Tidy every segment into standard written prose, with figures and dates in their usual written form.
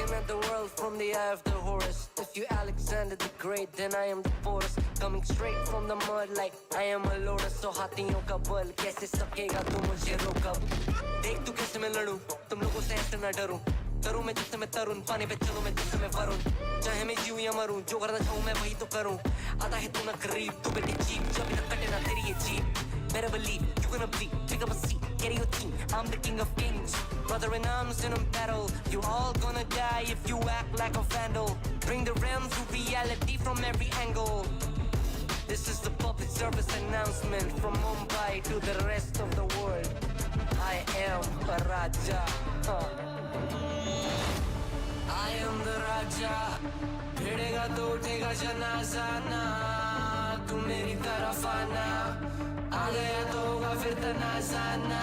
looking at the world from the eye of the horse. If you Alexander the Great, then I am the Porus. Coming straight from the mud like I am a lotus. So हाथियों का बल कैसे सकेगा तू मुझे रोक अब. देख तू कैसे मैं लड़ूं, तुम लोगों से ऐसे ना डरूं. करूं मैं जिससे मैं तरुण, पानी पे चलूं मैं जिससे मैं वरुण. चाहे मैं जीऊं या मरूं, जो करना चाहूं मैं वही तो करूं. आता है तू ना करीब, तू बेटी चीप, जब ना कटे ना तेरी ये jeep. Better believe you're gonna bleed. Pick up a seat, get your team. I'm the king of kings. Brother in arms in a battle. You all gonna die if you act like a vandal. Bring the realms to reality from every angle. This is the public service announcement from Mumbai to the rest of the world. I am a Raja. I am the Raja. भिड़ेगा तो उठेगा जनाजा ना. तू मेरी तरफ आना. आ गया तो होगा फिर तनाज़ाना.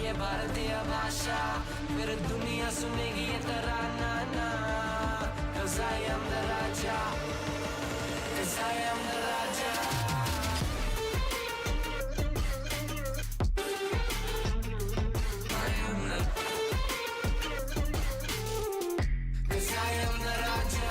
ये भारतीय भाषा फिर दुनिया सुनेगी ये तराना ना. 'Cause I am the Raja. 'Cause I am the Raja. I am the. 'Cause I am the Raja.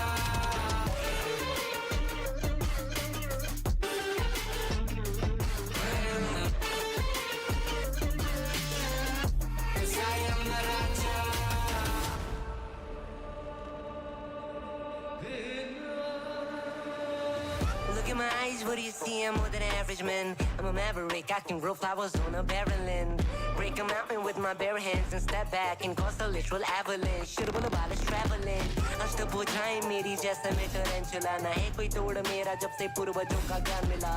Look in my eyes, what do you see? I'm more than average, man. I'm a maverick, I can grow flowers on a barren land. Break a mountain with my bare hands and step back and cause a literal avalanche. Should've been about us traveling. अष्टभुजाएं मेरी जैसा मैं टरेंचुला. ना है कोई तोड़ मेरा जब से पूर्वजों का ज्ञान मिला.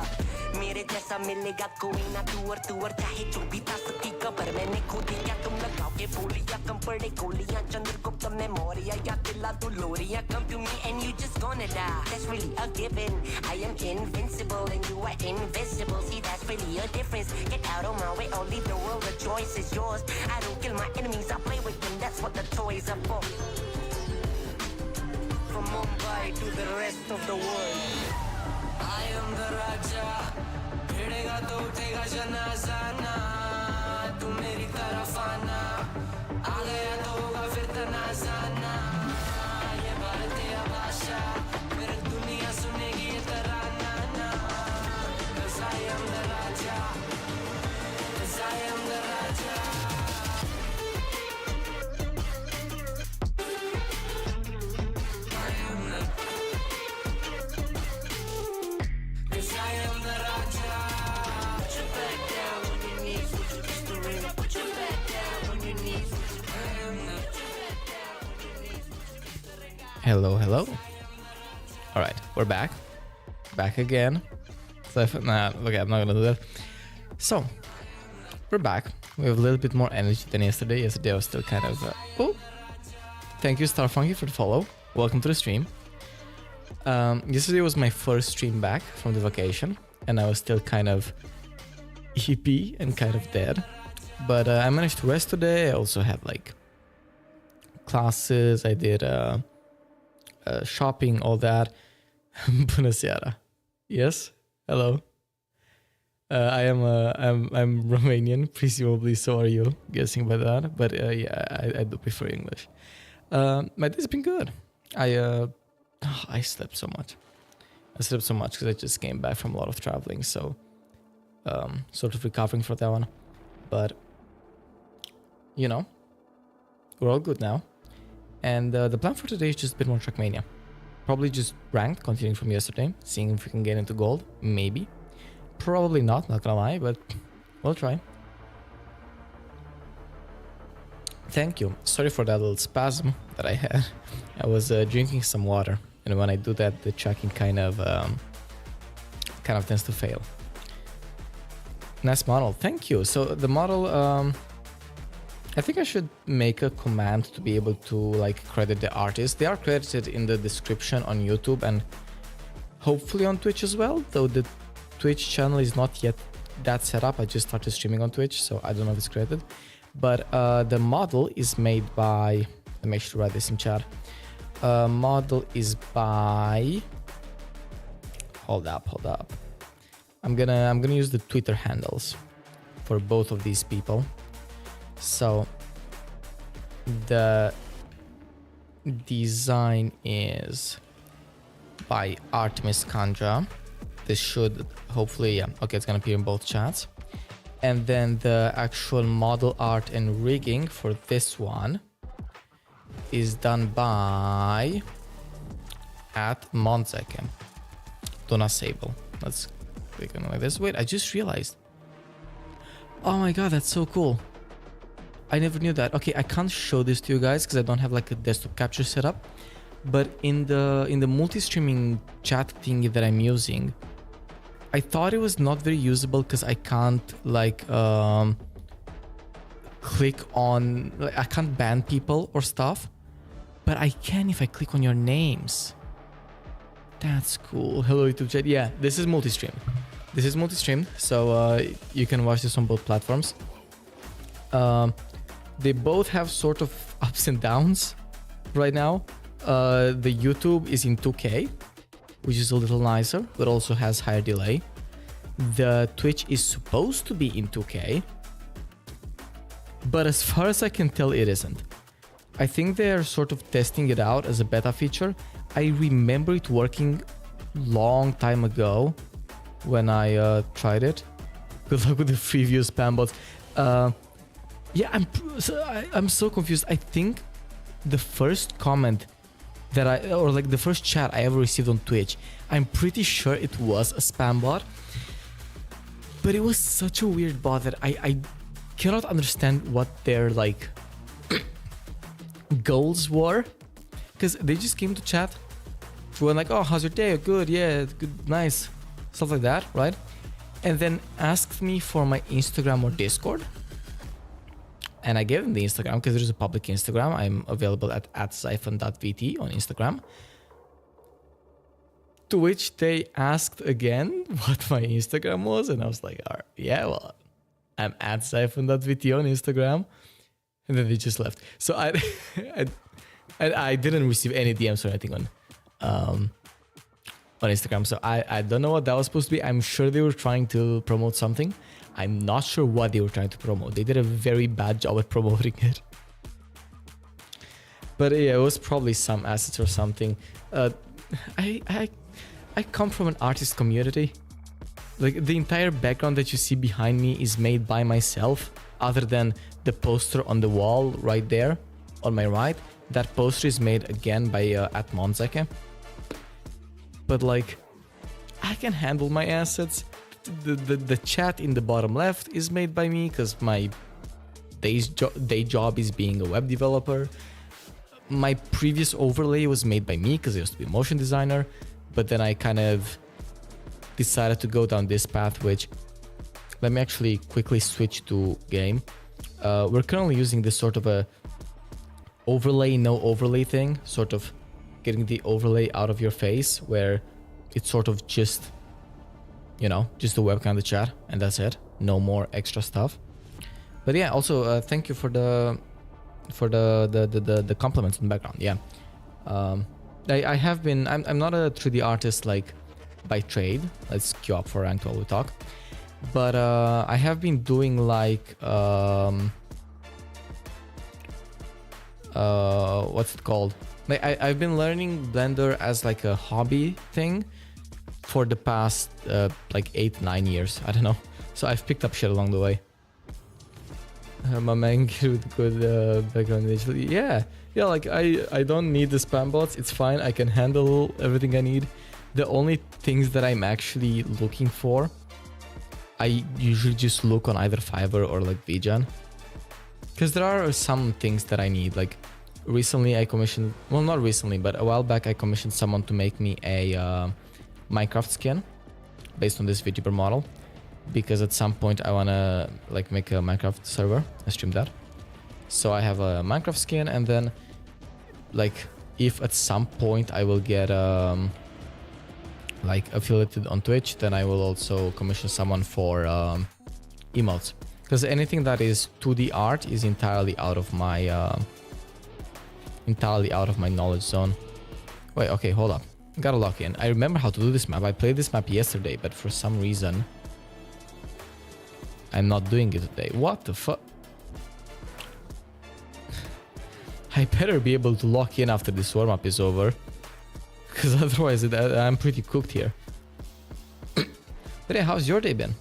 मेरे जैसा मिलेगा कोई ना तू और चाहे जो भी था सबकी कबर मैंने खोदी. क्या तुम लगाओगे बोलियां, कम पड़े गोलियां. चंद्रगुप्त ने मौर्य या किला तू लोरिया. Come to me and you just gonna die. That's really a given. I am invincible and you are invisible. See, that's really a difference. Get out of my way or leave the world. The choice is yours. I don't kill my enemies, I play with them. That's what the toys are for. From Mumbai to the rest of the world. I am the Raja. भिड़ेगा तो उठेगा जनाजा ना. तू मेरी तरफ आना. आ गया तो होगा फिर तनाज़ाना. ये भारतीय भाषा फिर दुनिया सुनेगी ये तराना ना. 'Cause I am the Raja. 'Cause I am the Raja. I am the. 'Cause I am the Raja. Put your back down on your knees. Would you kiss the ring? Put your back down on your knees. I am the. Put your back down on your knees. Would you kiss the ring? Hello, hello. All right, we're back. Back again. So okay, I'm not gonna do that. So, we're back. We have a little bit more energy than yesterday. Yesterday I was still kind of... oh! Thank you, Starfunky, for the follow. Welcome to the stream. Yesterday was my first stream back from the vacation, and I was still kind of hippie and kind of dead. But I managed to rest today. I also had like classes. I did shopping, all that. Bună. Yes, hello. I'm Romanian, presumably. So are you? Guessing by that, but yeah, I do prefer English. My day's been good. I slept so much. I slept so much because I just came back from a lot of traveling, so sort of recovering from that one. But you know, we're all good now. And the plan for today is just a bit more trackmania. Probably just ranked, continuing from yesterday, seeing if we can get into gold. Maybe. Probably not gonna lie, but we'll try. Thank you. Sorry for that little spasm that I had. I was drinking some water, and when I do that, the tracking kind of tends to fail. Nice model. Thank you. So the model, I think I should make a command to be able to like credit the artist. They are credited in the description on YouTube and hopefully on Twitch as well, though the Twitch channel is not yet that set up. I just started streaming on Twitch, so I don't know if it's credited. But the model is made by, let me actually write this in chat. Model is by, hold up. I'm gonna use the Twitter handles for both of these people. So the design is by Artemis Kanja. This should hopefully, yeah, okay, it's gonna appear in both chats. And then the actual model art and rigging for this one is done by @Monzeke. Donna Sable. Let's click on it like this. Wait, I just realized. Oh my god, that's so cool. I never knew that. Okay, I can't show this to you guys because I don't have like a desktop capture setup. But in the multi-streaming chat thingy that I'm using, I thought it was not very usable because I can't like click on, like, I can't ban people or stuff, but I can if I click on your names. That's cool. Hello YouTube chat. Yeah, this is multi-stream. This is multi-stream, so you can watch this on both platforms. They both have sort of ups and downs right now. The YouTube is in 2K, which is a little nicer, but also has higher delay. The Twitch is supposed to be in 2K, but as far as I can tell, it isn't. I think they're sort of testing it out as a beta feature. I remember it working long time ago when I tried it. Good luck with the free view spam bots. Yeah, I'm so confused. I think the first comment that or like the first chat I ever received on Twitch, I'm pretty sure it was a spam bot. But it was such a weird bot that I cannot understand what their like goals were, because they just came to chat, were like, oh, how's your day? Good, yeah, good, nice, stuff like that, right? And then asked me for my Instagram or Discord. And I gave them the Instagram because there's a public Instagram. I'm available at @siphon.vt on Instagram. To which they asked again what my Instagram was. And I was like, all right, yeah, well, I'm @siphon.vt on Instagram. And then they just left. So I didn't receive any DMs or anything on Instagram. So I don't know what that was supposed to be. I'm sure they were trying to promote something. I'm not sure what they were trying to promote. They did a very bad job at promoting it. But yeah, it was probably some assets or something. I come from an artist community. Like the entire background that you see behind me is made by myself, other than the poster on the wall right there on my right. That poster is made again by @Monzeke. But like, I can handle my assets. The chat in the bottom left is made by me because my day job is being a web developer. My previous overlay was made by me because I used to be a motion designer, but then I kind of decided to go down this path, which, let me actually quickly switch to game. We're currently using this sort of a overlay, no overlay thing, sort of getting the overlay out of your face, where it's sort of just, you know, just the webcam, the chat, and that's it. No more extra stuff. But yeah, also thank you for the compliments in the background. Yeah, I have been. I'm not a 3D artist like by trade. Let's queue up for ranked while we talk. But I have been doing like what's it called? Like I've been learning Blender as like a hobby thing for the past like 8-9 years. I don't know. So I've picked up shit along the way. My man with good background initially. Yeah, like I don't need the spam bots. It's fine. I can handle everything I need. The only things that I'm actually looking for, I usually just look on either Fiverr or like VGen, because there are some things that I need. Like recently I commissioned, well, not recently, but a while back I commissioned someone to make me a Minecraft skin based on this VTuber model, because at some point I want to like make a Minecraft server and stream that. So I have a Minecraft skin, and then like if at some point I will get like affiliated on Twitch, then I will also commission someone for emotes, because anything that is 2D art is entirely out of my knowledge zone. Wait, okay, hold up. Gotta lock in. I remember how to do this map. I played this map yesterday, but for some reason I'm not doing it today. What the fuck? I I better be able to lock in after this warm-up is over. Because otherwise I'm pretty cooked here. But hey, how's your day been?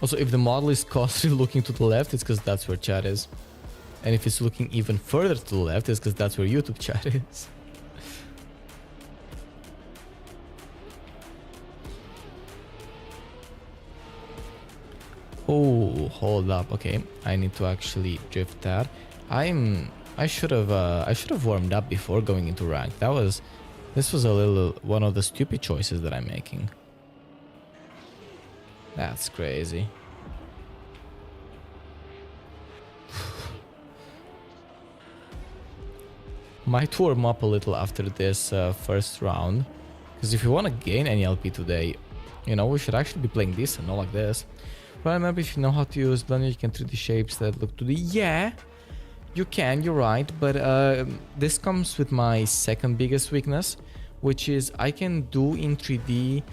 Also, if the model is constantly looking to the left, it's because that's where chat is. And if it's looking even further to the left, it's because that's where YouTube chat is. Oh, hold up. Okay, I need to actually drift that. I should have warmed up before going into rank. This was a little one of the stupid choices that I'm making. That's crazy. Might warm up a little after this first round. Because if you want to gain any LP today, you know, we should actually be playing this and not like this. Well, remember, if you know how to use Blender, you can 3D shapes that look 2D. Yeah, you can, you're right. But this comes with my second biggest weakness, which is I can do in 3D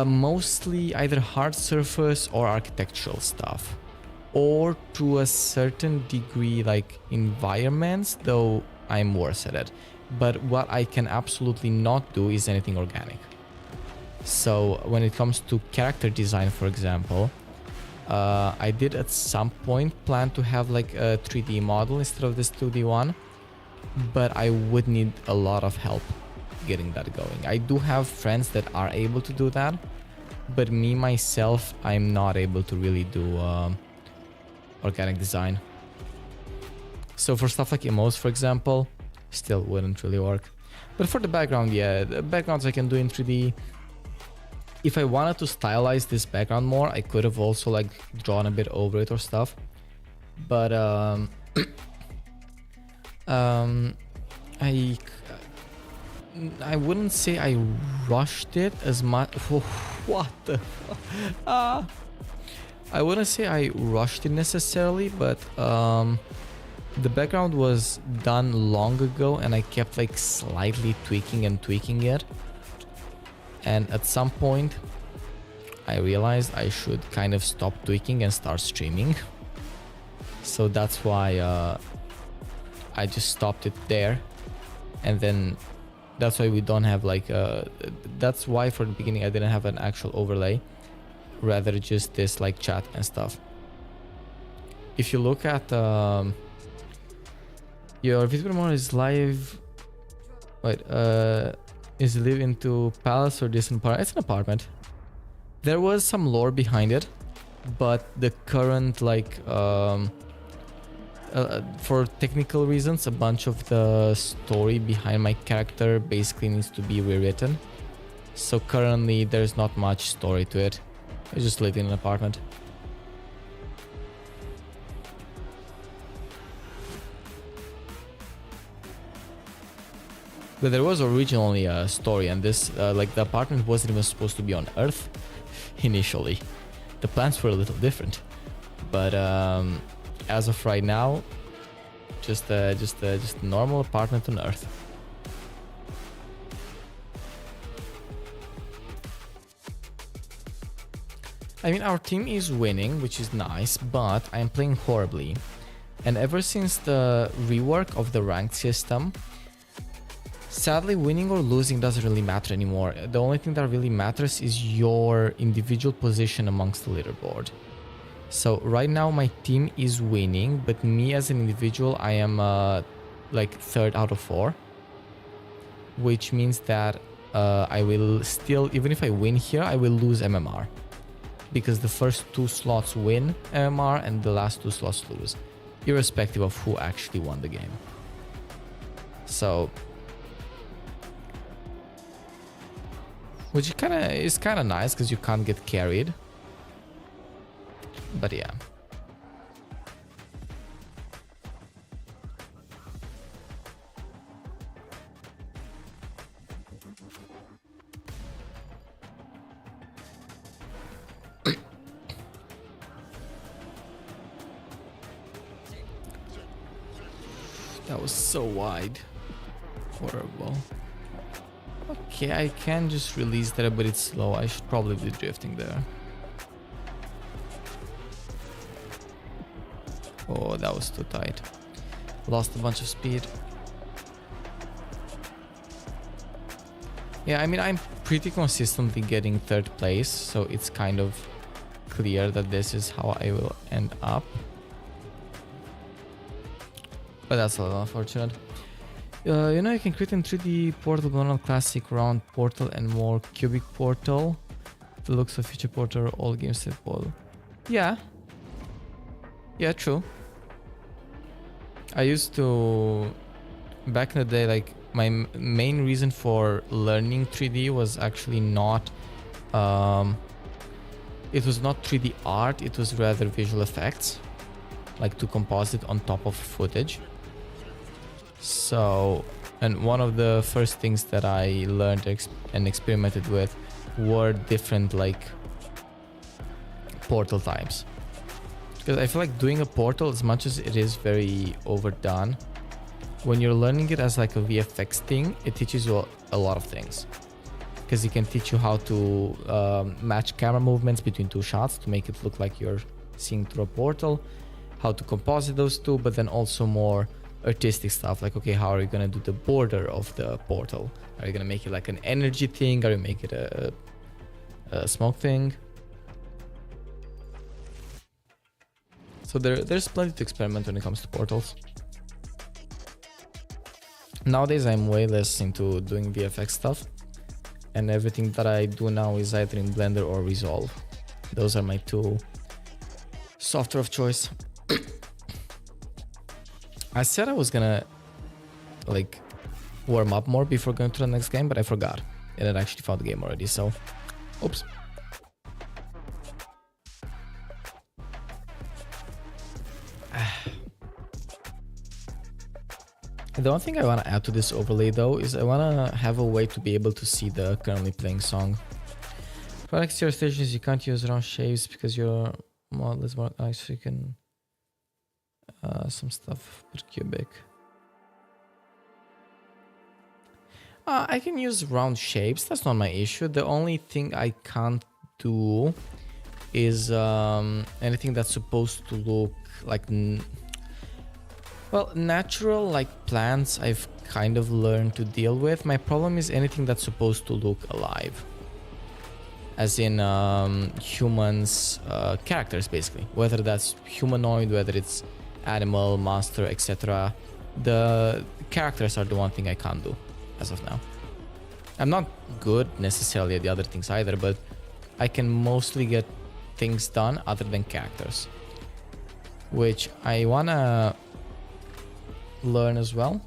mostly either hard surface or architectural stuff. Or to a certain degree, like environments, though I'm worse at it. But what I can absolutely not do is anything organic. So when it comes to character design, for example, I did at some point plan to have like a 3D model instead of this 2D one, but I would need a lot of help getting that going. I do have friends that are able to do that, but me myself, I'm not able to really do organic design. So for stuff like emotes, for example, still wouldn't really work. But for the background, yeah, the backgrounds I can do in 3D. If I wanted to stylize this background more, I could have also like drawn a bit over it or stuff. But I wouldn't say I rushed it as much. What the fuck? I wouldn't say I rushed it necessarily, but the background was done long ago and I kept like slightly tweaking it. And at some point, I realized I should kind of stop tweaking and start streaming. So that's why I just stopped it there. And then that's why we don't have like that's why for the beginning I didn't have an actual overlay, rather just this like chat and stuff. If you look at your video is live. Wait, is it live into palace or this apartment? It's an apartment. There was some lore behind it, but the current like for technical reasons, a bunch of the story behind my character basically needs to be rewritten. So currently there's not much story to it. I just live in an apartment. But there was originally a story, and this, like the apartment wasn't even supposed to be on Earth initially. The plans were a little different, but as of right now, just a normal apartment on Earth. I mean, our team is winning, which is nice, but I'm playing horribly. And ever since the rework of the ranked system, sadly, winning or losing doesn't really matter anymore. The only thing that really matters is your individual position amongst the leaderboard. So right now my team is winning, but me as an individual, I am like 3rd out of 4. Which means that I will still, even if I win here, I will lose MMR. Because the first 2 slots win MMR and the last 2 slots lose, irrespective of who actually won the game. So, which is kind of nice because you can't get carried. But yeah. That was so wide. Horrible. Okay, I can just release that, but it's slow. I should probably be drifting there. Oh, that was too tight. Lost a bunch of speed. Yeah, I mean, I'm pretty consistently getting third place, so it's kind of clear that this is how I will end up. But that's a little unfortunate. You know, you can create in 3D portal, normal, classic, round portal, and more cubic portal. The looks of future portal, all games set portal. Yeah. Yeah, true. I used to, back in the day, like, my main reason for learning 3D was actually not, it was not 3D art, it was rather visual effects, like to composite on top of footage. So, and one of the first things that I learned and experimented with were different like portal types. Because I feel like doing a portal, as much as it is very overdone, when you're learning it as like a VFX thing, it teaches you a lot of things. Because it can teach you how to match camera movements between two shots to make it look like you're seeing through a portal, how to composite those two, but then also more artistic stuff like, okay, how are you going to do the border of the portal? Are you going to make it like an energy thing? Are you make it a smoke thing? So there's plenty to experiment when it comes to portals. Nowadays I'm way less into doing VFX stuff, and everything that I do now is either in Blender or Resolve. Those are my two software of choice. I said I was gonna like warm up more before going to the next game, but I forgot, and I actually found the game already, so oops. The one thing I want to add to this overlay though is I want to have a way to be able to see the currently playing song. For exterior stations you can't use round shapes because your model is more nice, so you can some stuff per cubic. I can use round shapes, that's not my issue. The only thing I can't do is anything that's supposed to look like well, natural, like plants, I've kind of learned to deal with. My problem is anything that's supposed to look alive. As in humans, characters basically. Whether that's humanoid, whether it's animal, monster, etc. The characters are the one thing I can't do as of now. I'm not good necessarily at the other things either, but I can mostly get things done other than characters. Which I wanna learn as well.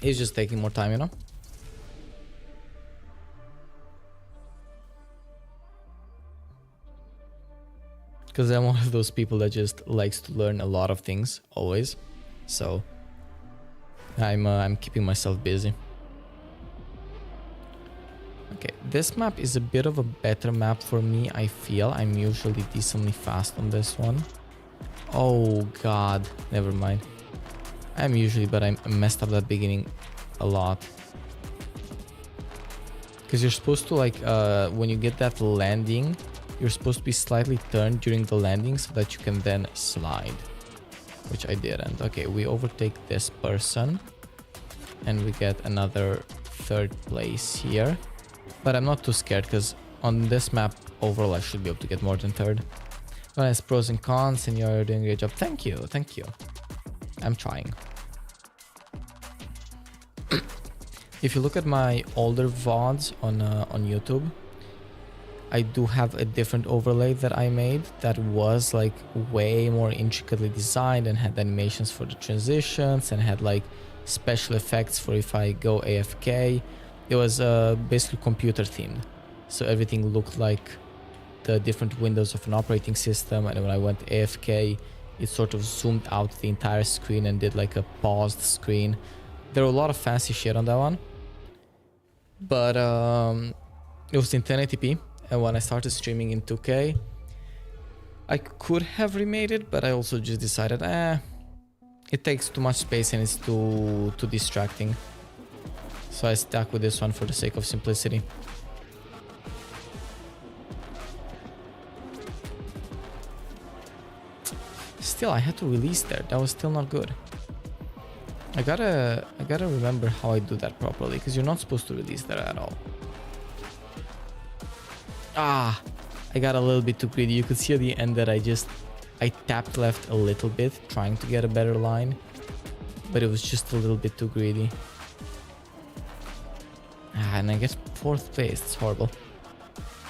It's just taking more time, you know. Because I'm one of those people that just likes to learn a lot of things always, so I'm keeping myself busy. Okay, this map is a bit of a better map for me. I feel I'm usually decently fast on this one. Oh god, never mind. I'm usually, but I messed up that beginning a lot. Because you're supposed to like, when you get that landing, you're supposed to be slightly turned during the landing so that you can then slide. Which I didn't. Okay, we overtake this person. And we get another third place here. But I'm not too scared because on this map, overall I should be able to get more than third. Well, it's pros and cons and you're doing a great job. Thank you, thank you. I'm trying. If you look at my older VODs on YouTube, I do have a different overlay that I made that was like way more intricately designed and had animations for the transitions and had like special effects for if I go AFK. It was basically computer themed. So everything looked like the different windows of an operating system, and when I went AFK, it sort of zoomed out the entire screen and did like a paused screen. There were a lot of fancy shit on that one, but it was in 1080p, and when I started streaming in 2K, I could have remade it, but I also just decided, it takes too much space and it's too distracting. So I stuck with this one for the sake of simplicity. Still, I had to release there. That was still not good. I gotta remember how I do that properly, because you're not supposed to release there at all. Ah, I got a little bit too greedy. You could see at the end that I tapped left a little bit, trying to get a better line, but it was just a little bit too greedy. Ah, and I get 4th place. It's horrible.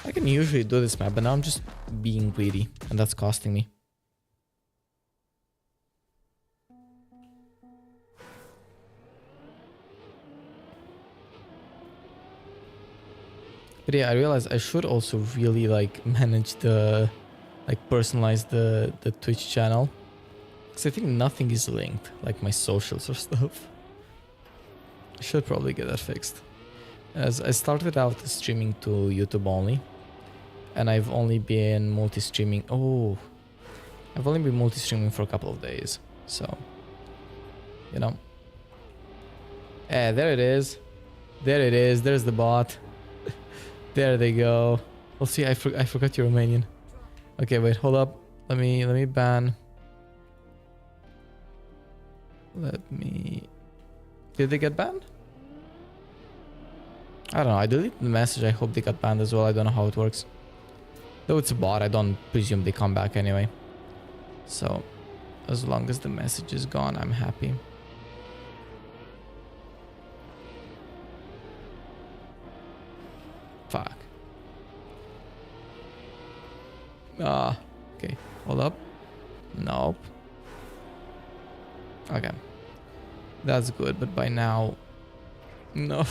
I can usually do this map, but now I'm just being greedy, and that's costing me. But yeah, I realized I should also really like manage the, like personalize the Twitch channel. Because I think nothing is linked, like my socials or stuff. I should probably get that fixed. As I started out streaming to YouTube only. And I've only been multi-streaming. Oh, I've only been multi-streaming for a couple of days. So, you know. There it is. There it is. There's the bot. There they go. We'll see. I forgot you're Romanian. Okay, wait, hold up. Let me ban. Did they get banned? I don't know. I deleted the message. I hope they got banned as well. I don't know how it works. Though it's a bot, I don't presume they come back anyway. So, as long as the message is gone, I'm happy. Fuck. Ah, okay. Hold up. Nope. Okay. That's good, but by now... No.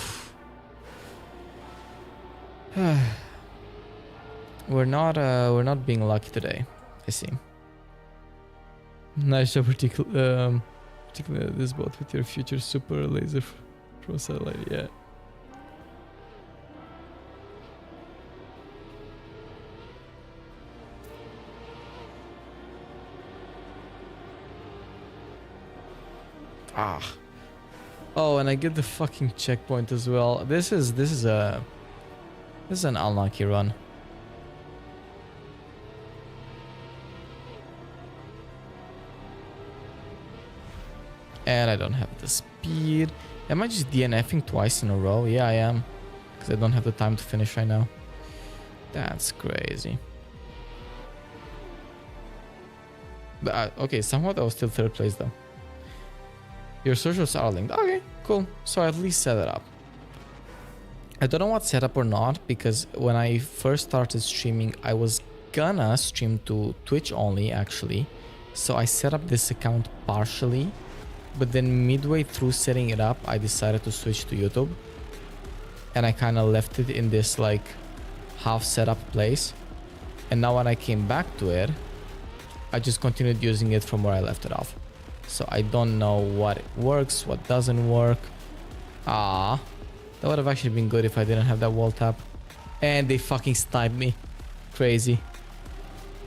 We're not being lucky today, I see. Nice job, particularly this bot with your future super laser pro satellite, yeah. Ah. Oh, and I get the fucking checkpoint as well. This is an unlucky run. And I don't have the speed. Am I just DNFing twice in a row? Yeah, I am. Because I don't have the time to finish right now. That's crazy. But, okay, somehow that was still 3rd place though. Your socials are linked. Okay, cool. So I at least set it up. I don't know what set up or not, because when I first started streaming, I was gonna stream to Twitch only, actually. So I set up this account partially, but then midway through setting it up, I decided to switch to YouTube. And I kind of left it in this like half set up place. And now when I came back to it, I just continued using it from where I left it off. So I don't know what works, what doesn't work. Ah, that would have actually been good if I didn't have that wall tap. And they fucking sniped me. Crazy.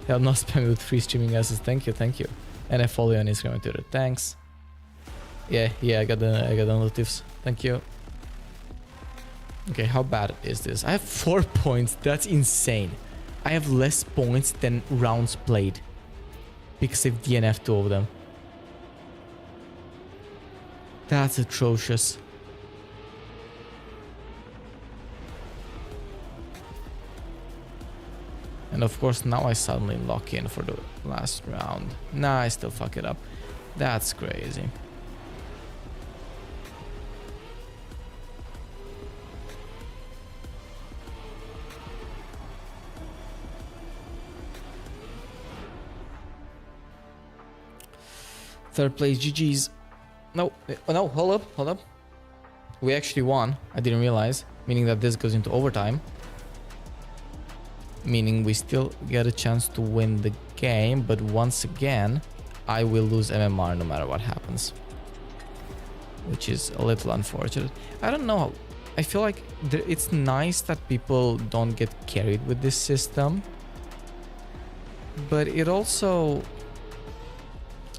They'll not spam me with free streaming asses. Thank you, thank you. And I follow you on Instagram and Twitter. Thanks. Yeah, I got the notifs. Thank you. Okay, how bad is this? I have 4 points. That's insane. I have less points than rounds played. Because I've DNF'd 2 of them. That's atrocious. And of course now I suddenly lock in for the last round. Nah, I still fuck it up. That's crazy. Third place, GG's. No, oh no, hold up. We actually won. I didn't realize. Meaning that this goes into overtime. Meaning we still get a chance to win the game, but once again, I will lose MMR no matter what happens. Which is a little unfortunate. I don't know. I feel like it's nice that people don't get carried with this system. But it also...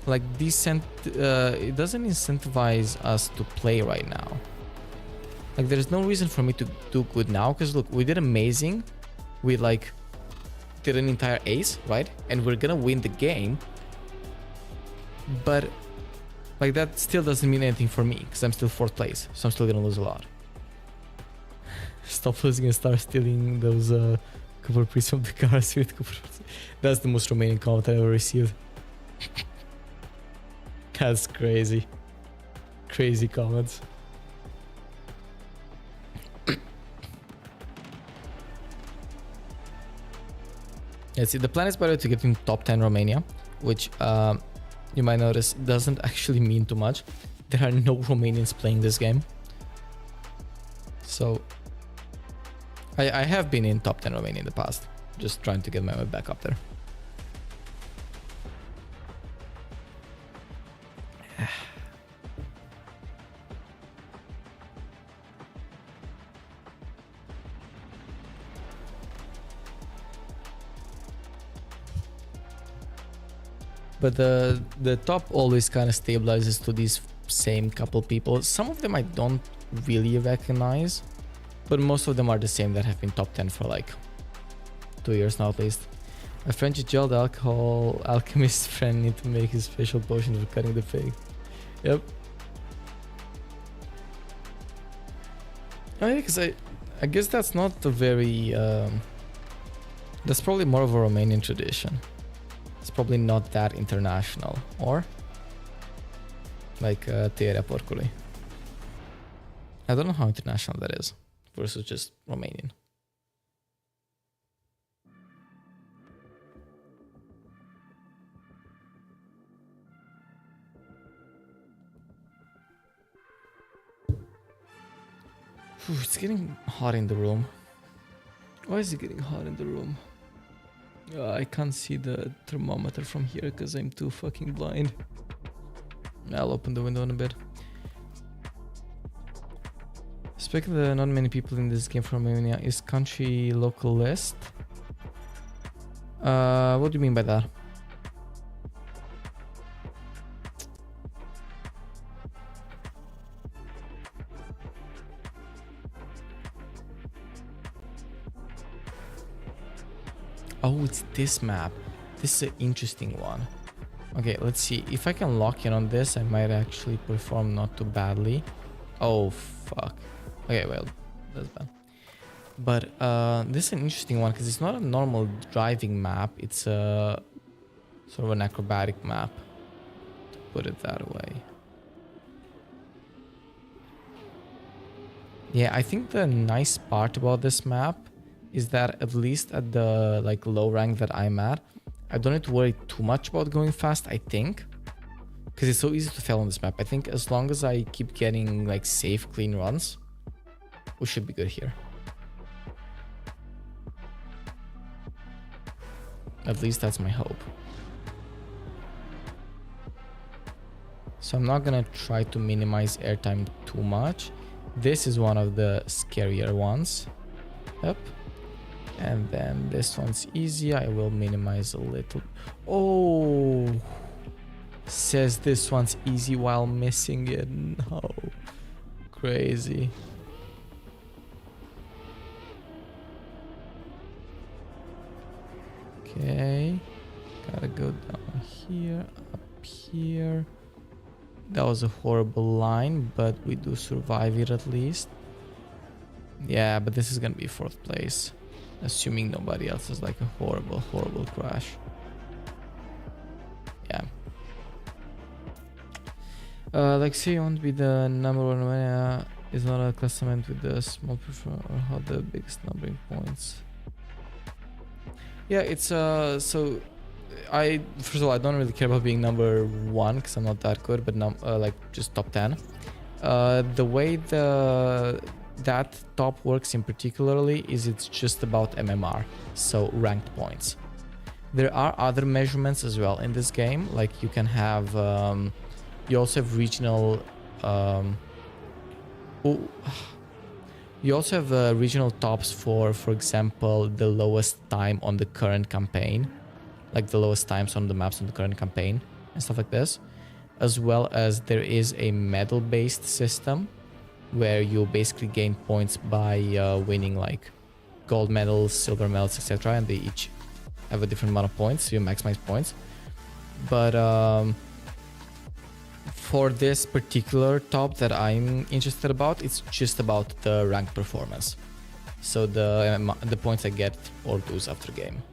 like it doesn't incentivize us to play right now. Like there's no reason for me to do good now, because look, we did amazing. We like did an entire ace, right? And we're gonna win the game. But like that still doesn't mean anything for me because I'm still 4th place, so I'm still gonna lose a lot. Stop losing and start stealing those Cooper Priest from the cars with Cooper. That's the most Romanian comment I ever received. That's crazy. Crazy comments. Yeah, see, the plan is better to get in top 10 Romania, which you might notice doesn't actually mean too much. There are no Romanians playing this game. So I have been in top 10 Romania in the past, just trying to get my way back up there. But the top always kind of stabilizes to these same couple people. Some of them I don't really recognize, but most of them are the same that have been top 10 for like 2 years now at least. A French gelled alcohol alchemist friend need to make his special potion for cutting the pig. Yep. Oh yeah, because I guess that's not a very that's probably more of a Romanian tradition. It's probably not that international, or like tăierea porcului. I don't know how international that is versus just Romanian. It's getting hot in the room. Why is it getting hot in the room? I can't see the thermometer from here because I'm too fucking blind. I'll open the window in a bit. Speaking of not many people in this game from Romania, is country local list? What do you mean by that? Oh, it's this map. This is an interesting one. Okay, let's see. If I can lock in on this, I might actually perform not too badly. Oh, fuck. Okay, well, that's bad. But this is an interesting one because it's not a normal driving map. It's a sort of an acrobatic map, to put it that way. Yeah, I think the nice part about this map is that at least at the like low rank that I'm at, I don't need to worry too much about going fast, I think. Because it's so easy to fail on this map. I think as long as I keep getting like safe, clean runs, we should be good here. At least that's my hope. So I'm not gonna try to minimize airtime too much. This is one of the scarier ones. Yep. And then this one's easy. I will minimize a little. Oh, says this one's easy while missing it. No, crazy. Okay, gotta go down here, up here. That was a horrible line, but we do survive it at least. Yeah, but this is gonna be 4th place. Assuming nobody else is like a horrible, horrible crash. Yeah. Like say you want to be the number one is not a classement with the small prefer or how the biggest number in points. Yeah, it's so I first of all I don't really care about being number 1 because I'm not that good, but like just top 10. The way that top works in particularly is it's just about MMR, so ranked points. There are other measurements as well in this game, like you can have you also have regional you also have regional tops for example the lowest time on the current campaign, like the lowest times on the maps on the current campaign and stuff like this, as well as there is a medal based system where you basically gain points by winning like gold medals, silver medals, etc. And they each have a different amount of points, so you maximize points. But for this particular top that I'm interested about, it's just about the rank performance. So the points I get or lose after game.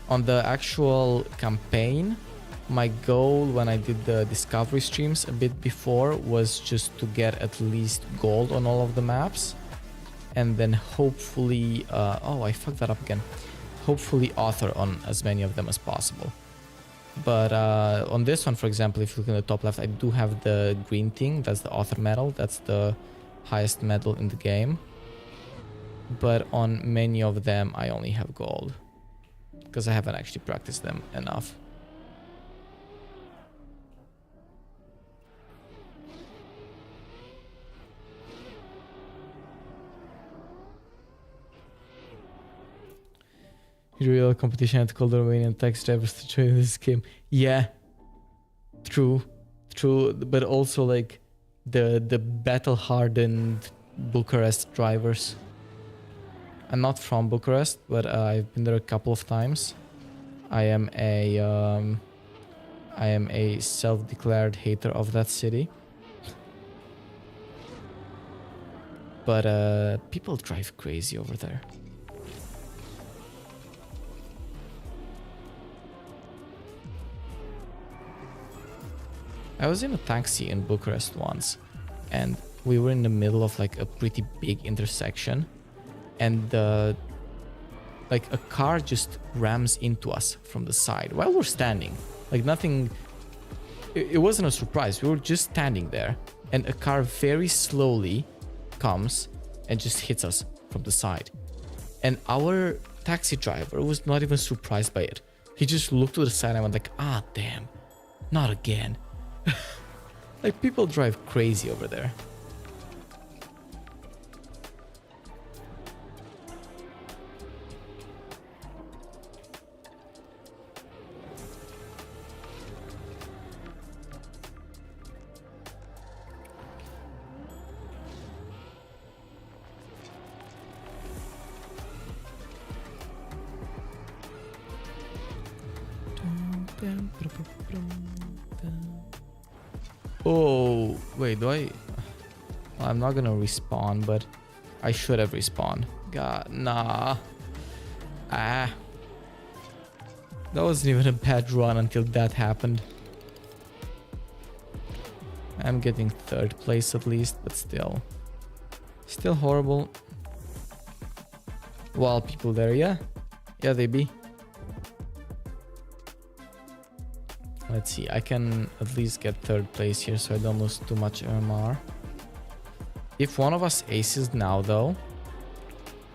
On the actual campaign, my goal when I did the discovery streams a bit before was just to get at least gold on all of the maps. And then hopefully, oh, I fucked that up again. Hopefully author on as many of them as possible. But on this one, for example, if you look in the top left, I do have the green thing. That's the author medal. That's the highest medal in the game. But on many of them, I only have gold. Because I haven't actually practiced them enough. Real competition had called the Romanian taxi drivers to join this game. Yeah, true, but also like the battle-hardened Bucharest drivers. I'm not from Bucharest, but I've been there a couple of times. I am a self-declared hater of that city. But people drive crazy over there. I was in a taxi in Bucharest once, and we were in the middle of like a pretty big intersection, and like a car just rams into us from the side while we're standing. Like nothing, it wasn't a surprise. We were just standing there, and a car very slowly comes and just hits us from the side. And our taxi driver was not even surprised by it. He just looked to the side and went like, ah, damn, not again. Like people drive crazy over there. Oh, wait, do I? Well, I'm not gonna respawn, but I should have respawned. God, nah. Ah. That wasn't even a bad run until that happened. I'm getting third place at least, but still. Still horrible. Wild people there, yeah? Yeah, they be. Let's see, I can at least get third place here so I don't lose too much MMR. If one of us aces now though,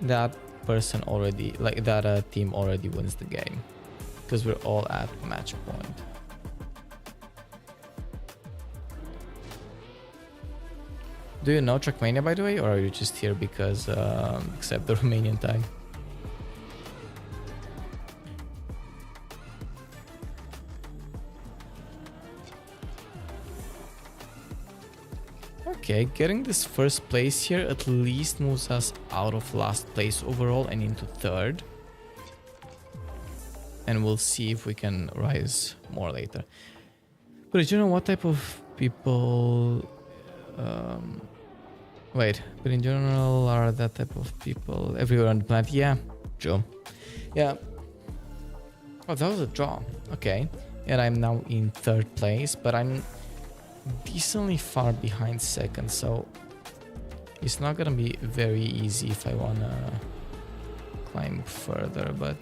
that person already, like that team already wins the game. Because we're all at match point. Do you know Trackmania by the way, or are you just here because accept the Romanian tag? Okay, getting this first place here at least moves us out of last place overall and into third. And we'll see if we can rise more later. But do you know what type of people... wait, but in general are that type of people everywhere on the planet? Yeah, Joe. Yeah. Oh, that was a draw. Okay. And I'm now in third place, but I'm decently far behind second, so it's not gonna be very easy if I wanna climb further, but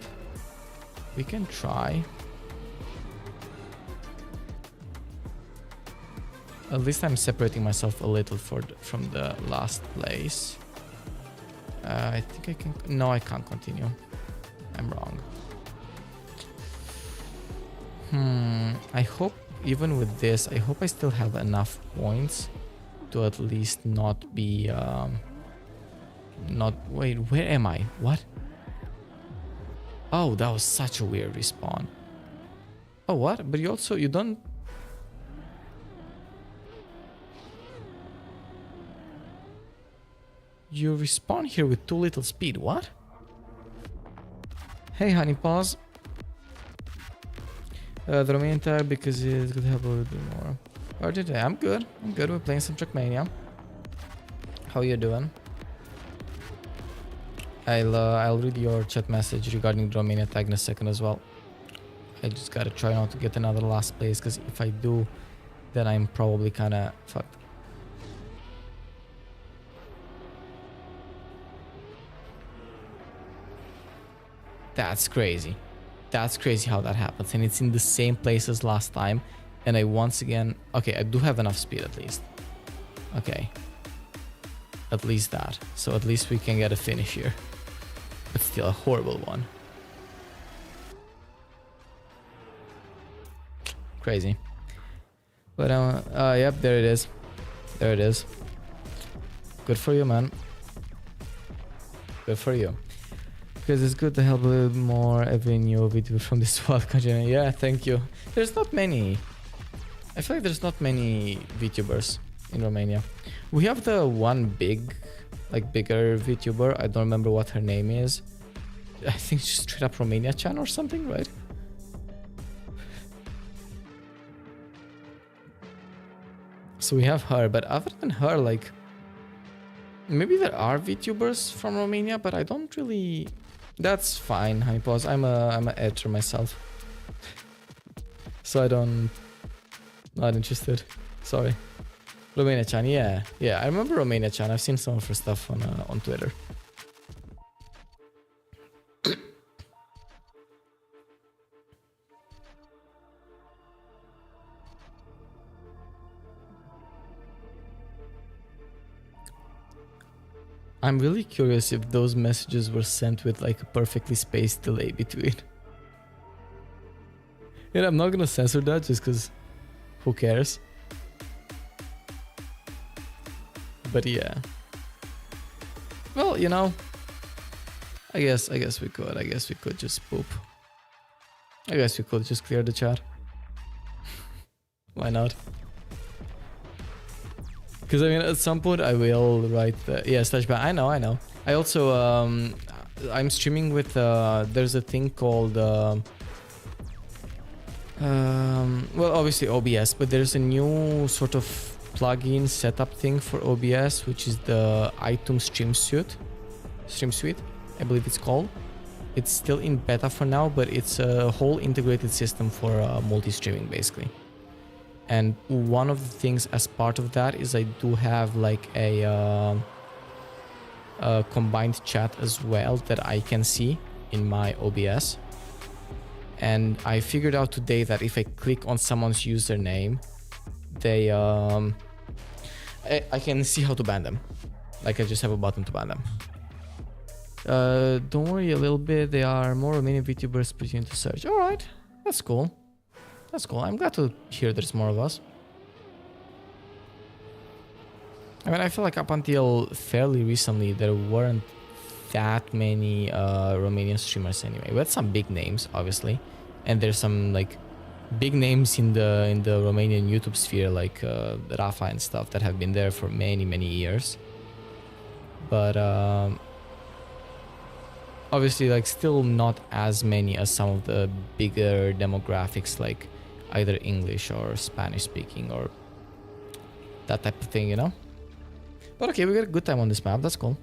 we can try. At least I'm separating myself a little from the last place. I think I can... No, I can't continue. I'm wrong. I hope even with this, I hope I still have enough points to at least not be... Wait, where am I? What? Oh, that was such a weird respawn. Oh, what? But you don't... You respawn here with too little speed, what? Hey, honey paws. The Romanian tag because it could help a little bit more. Or did I? I'm good. I'm good. We're playing some Trackmania. How you doing? I'll read your chat message regarding the Romania tag in a second as well. I just gotta try not to get another last place, because if I do, then I'm probably kinda fucked. That's crazy. That's crazy how that happens. And it's in the same place as last time. And I once again... Okay, I do have enough speed at least. Okay. At least that. So at least we can get a finish here. But still a horrible one. Crazy. But yep, there it is. There it is. Good for you, man. Good for you. Because it's good to help a little more every new video from this wild country. Yeah, thank you. There's not many. I feel like there's not many VTubers in Romania. We have the one big, like bigger VTuber. I don't remember what her name is. I think she's straight up Romania Chan or something, right? So we have her, but other than her, like, maybe there are VTubers from Romania, but I don't really. That's fine, Honeypaws. I'm a editor myself, so I don't. Not interested. Sorry. Romania Chan, yeah, I remember Romania Chan. I've seen some of her stuff on Twitter. I'm really curious if those messages were sent with like a perfectly spaced delay between. And I'm not gonna censor that just because who cares? But yeah. Well, you know, I guess we could. I guess we could just poop. I guess we could just clear the chat. Why not? Because I mean, at some point I will write the /ban. I know. I also I'm streaming with there's a thing called well, obviously OBS, but there's a new sort of plugin setup thing for OBS, which is the iTunes Stream Suite, I believe it's called. It's still in beta for now, but it's a whole integrated system for multi-streaming basically. And one of the things as part of that is I do have like a combined chat as well that I can see in my OBS. And I figured out today that if I click on someone's username, they I can see how to ban them. Like I just have a button to ban them. Don't worry a little bit. There are more Romanian VTubers putting into search. All right, that's cool. That's cool. I'm glad to hear there's more of us. I mean, I feel like up until fairly recently, there weren't that many Romanian streamers anyway. We had some big names, obviously. And there's some like big names in the Romanian YouTube sphere, like Rafa and stuff, that have been there for many, many years. But obviously, like, still not as many as some of the bigger demographics, like either English or Spanish speaking or that type of thing, you know? But okay, we got a good time on this map, that's cool.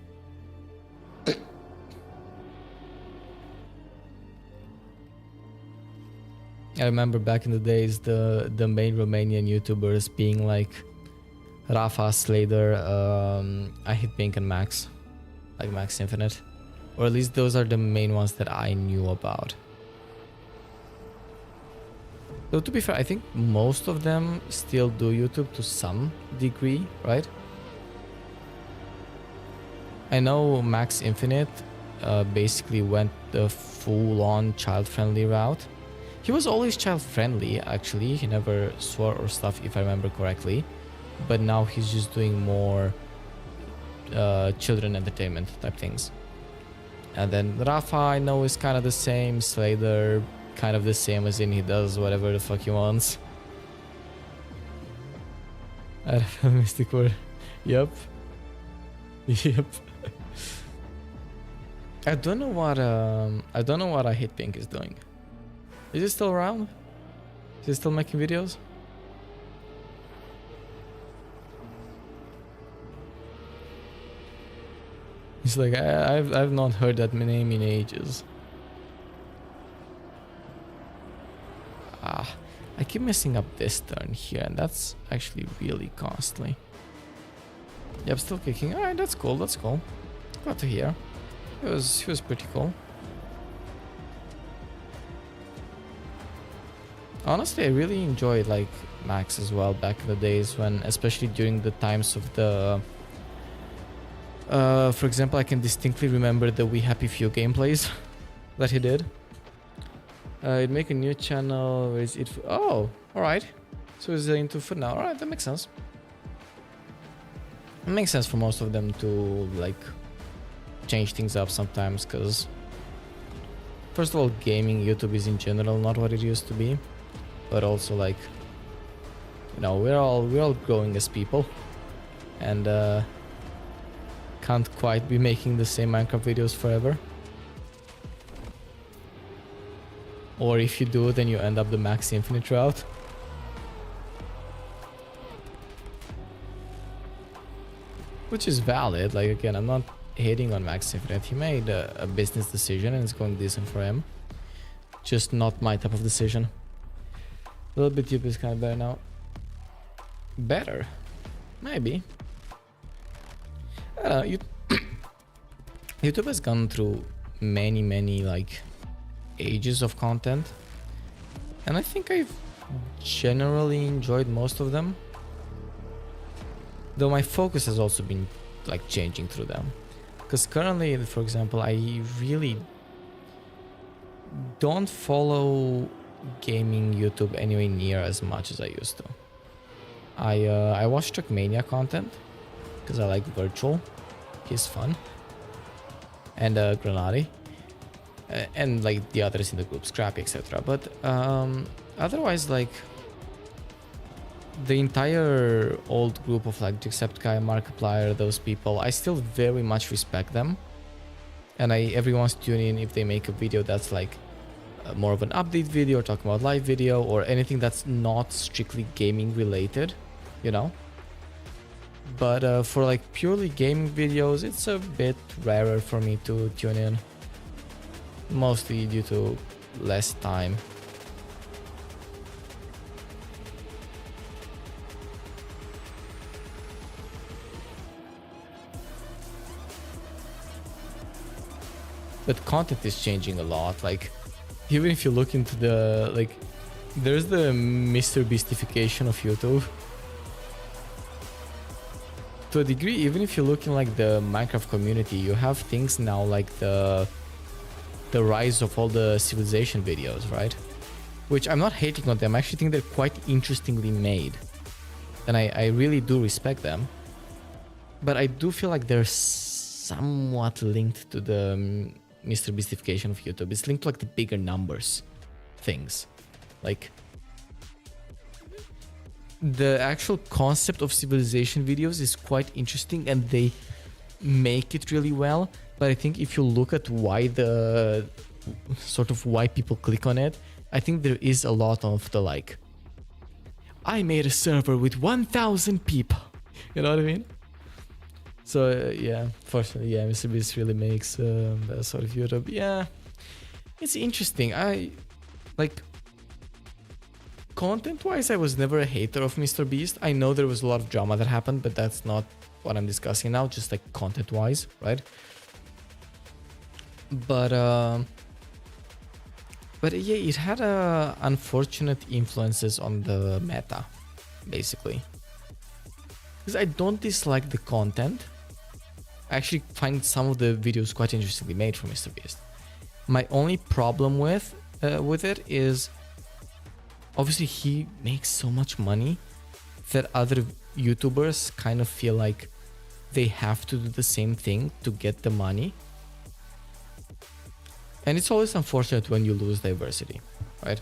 I remember back in the days the main Romanian YouTubers being like Rafa, Slader, I Hit Pink and Max, like Max Infinite. Or at least those are the main ones that I knew about. Though to be fair, I think most of them still do YouTube to some degree, right? I know Max Infinite basically went the full-on child-friendly route. He was always child-friendly, actually. He never swore or stuff, if I remember correctly. But now he's just doing more children entertainment type things. And then Rafa, I know, is kind of the same. Slader, kind of the same, as in he does whatever the fuck he wants. I have a mystic word. Yep. Yep. I don't know what I Hit Pink is doing. Is it still around? Is he still making videos? He's like, I've not heard that name in ages. Ah, I keep messing up this turn here, and that's actually really costly. Yep, still kicking. Alright, that's cool, that's cool. Glad to hear. He was pretty cool. Honestly, I really enjoyed like Max as well back in the days when, especially during the times of the for example, I can distinctly remember the We Happy Few gameplays that he did. He'd make a new channel. Where is it? Oh, alright. So he's into food now. Alright, that makes sense. It makes sense for most of them to like change things up sometimes, because first of all, gaming YouTube is in general not what it used to be, but also like, you know, we're all growing as people, and can't quite be making the same Minecraft videos forever. Or if you do, then you end up the Max Infinite route. Which is valid. Like, again, I'm not hating on Max Infinite. He made a business decision and it's going decent for him. Just not my type of decision. A little bit YouTube is kind of better now. Better? Maybe. YouTube has gone through many like ages of content, and I think I've generally enjoyed most of them, though my focus has also been like changing through them, because currently, for example, I really don't follow gaming YouTube anywhere near as much as I used to. I watch trackmania content because I like virtual. He's fun. And Granati. And like the others in the group, Scrappy, etc. But otherwise, like the entire old group of like Jacksepticeye, Markiplier, those people, I still very much respect them. And I every once tune in if they make a video that's like more of an update video, or talking about live video, or anything that's not strictly gaming related, you know. But for like purely gaming videos, it's a bit rarer for me to tune in. Mostly due to less time. But content is changing a lot. Like, even if you look into the, like, there's the Mr. Beastification of YouTube. To a degree, even if you look in like the Minecraft community, you have things now like the rise of all the civilization videos, right? Which I'm not hating on them. I actually think they're quite interestingly made, and I really do respect them. But I do feel like they're somewhat linked to the Mr. Beastification of YouTube. It's linked to like the bigger numbers things. Like, the actual concept of civilization videos is quite interesting and they make it really well. But I think if you look at why the sort of why people click on it, I think there is a lot of the like, I made a server with 1,000 people. You know what I mean? So yeah, fortunately, yeah, Mr. Beast really makes that sort of YouTube. Yeah, it's interesting. I like, content-wise, I was never a hater of Mr. Beast. I know there was a lot of drama that happened, but that's not what I'm discussing now, just like content-wise, right? But yeah, it had unfortunate influences on the meta, basically. Because I don't dislike the content. I actually find some of the videos quite interestingly made from Mr. Beast. My only problem with it is, obviously he makes so much money that other YouTubers kind of feel like they have to do the same thing to get the money. And it's always unfortunate when you lose diversity, right?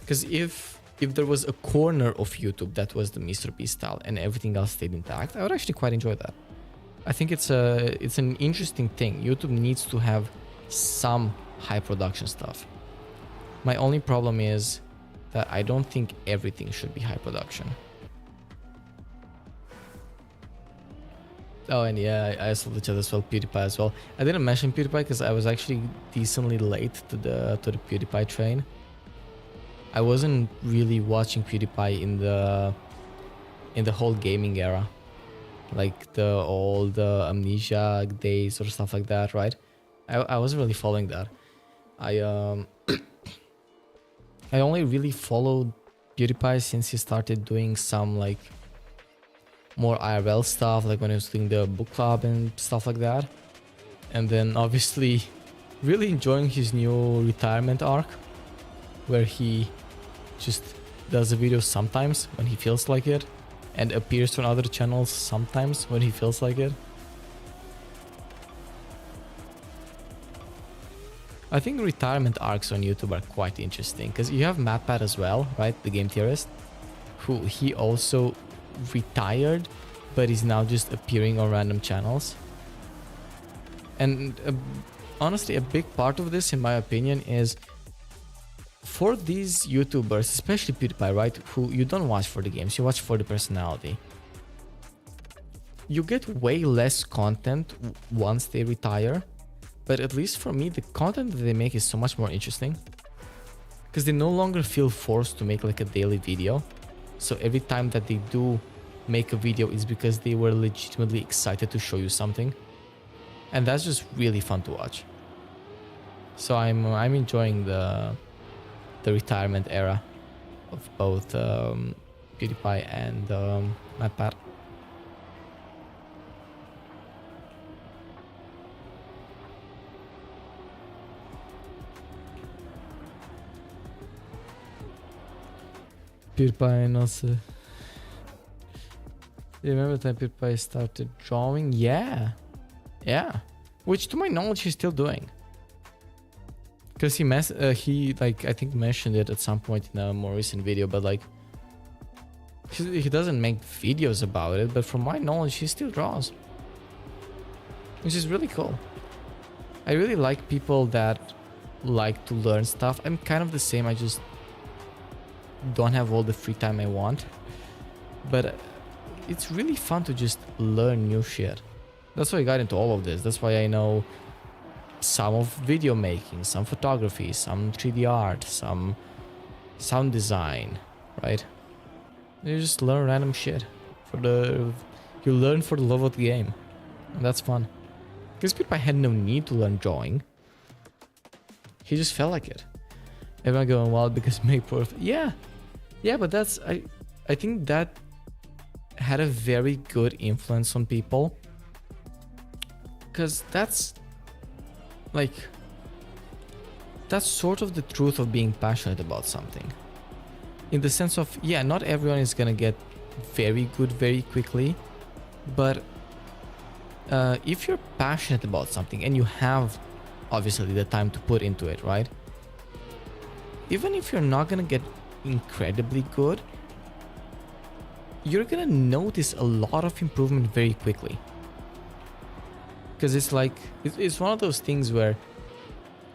Because if there was a corner of YouTube that was the Mr. Beast style and everything else stayed intact, I would actually quite enjoy that. I think it's an interesting thing. YouTube needs to have some high production stuff. My only problem is that I don't think everything should be high production. Oh, and yeah, I saw the chat as well, PewDiePie as well. I didn't mention PewDiePie because I was actually decently late to the PewDiePie train. I wasn't really watching PewDiePie in the whole gaming era, like the old Amnesia days or stuff like that, right? I wasn't really following that. I I only really followed PewDiePie since he started doing some like more IRL stuff, like when he was doing the book club and stuff like that. And then obviously really enjoying his new retirement arc, where he just does a video sometimes when he feels like it and appears on other channels sometimes when he feels like it. I think retirement arcs on YouTube are quite interesting because you have MatPat as well, right? The game theorist, who he also retired but is now just appearing on random channels. And honestly, a big part of this, in my opinion, is for these YouTubers, especially PewDiePie, right, who you don't watch for the games, you watch for the personality. You get way less content once they retire, but at least for me, the content that they make is so much more interesting because they no longer feel forced to make like a daily video. So every time that they do make a video is because they were legitimately excited to show you something, and that's just really fun to watch. So I'm enjoying the retirement era of both PewDiePie and MatPat. PewDiePie and also... You remember the time PewDiePie started drawing? Yeah. Which to my knowledge he's still doing. Because he like I think mentioned it at some point in a more recent video, but like he doesn't make videos about it, but from my knowledge he still draws. Which is really cool. I really like people that like to learn stuff. I'm kind of the same, I just don't have all the free time I want. But it's really fun to just learn new shit. That's why I got into all of this. That's why I know some of video making, some photography, some 3D art, some sound design, right? You just learn random shit. You learn for the love of the game. And that's fun. Because PewDiePie had no need to learn drawing. He just felt like it. Everyone going wild because make perfect. Yeah, but that's I think that had a very good influence on people, because that's sort of the truth of being passionate about something, in the sense of, yeah, not everyone is gonna get very good very quickly, but if you're passionate about something and you have obviously the time to put into it, right, even if you're not gonna get incredibly good, you're gonna notice a lot of improvement very quickly. Because it's like, it's one of those things where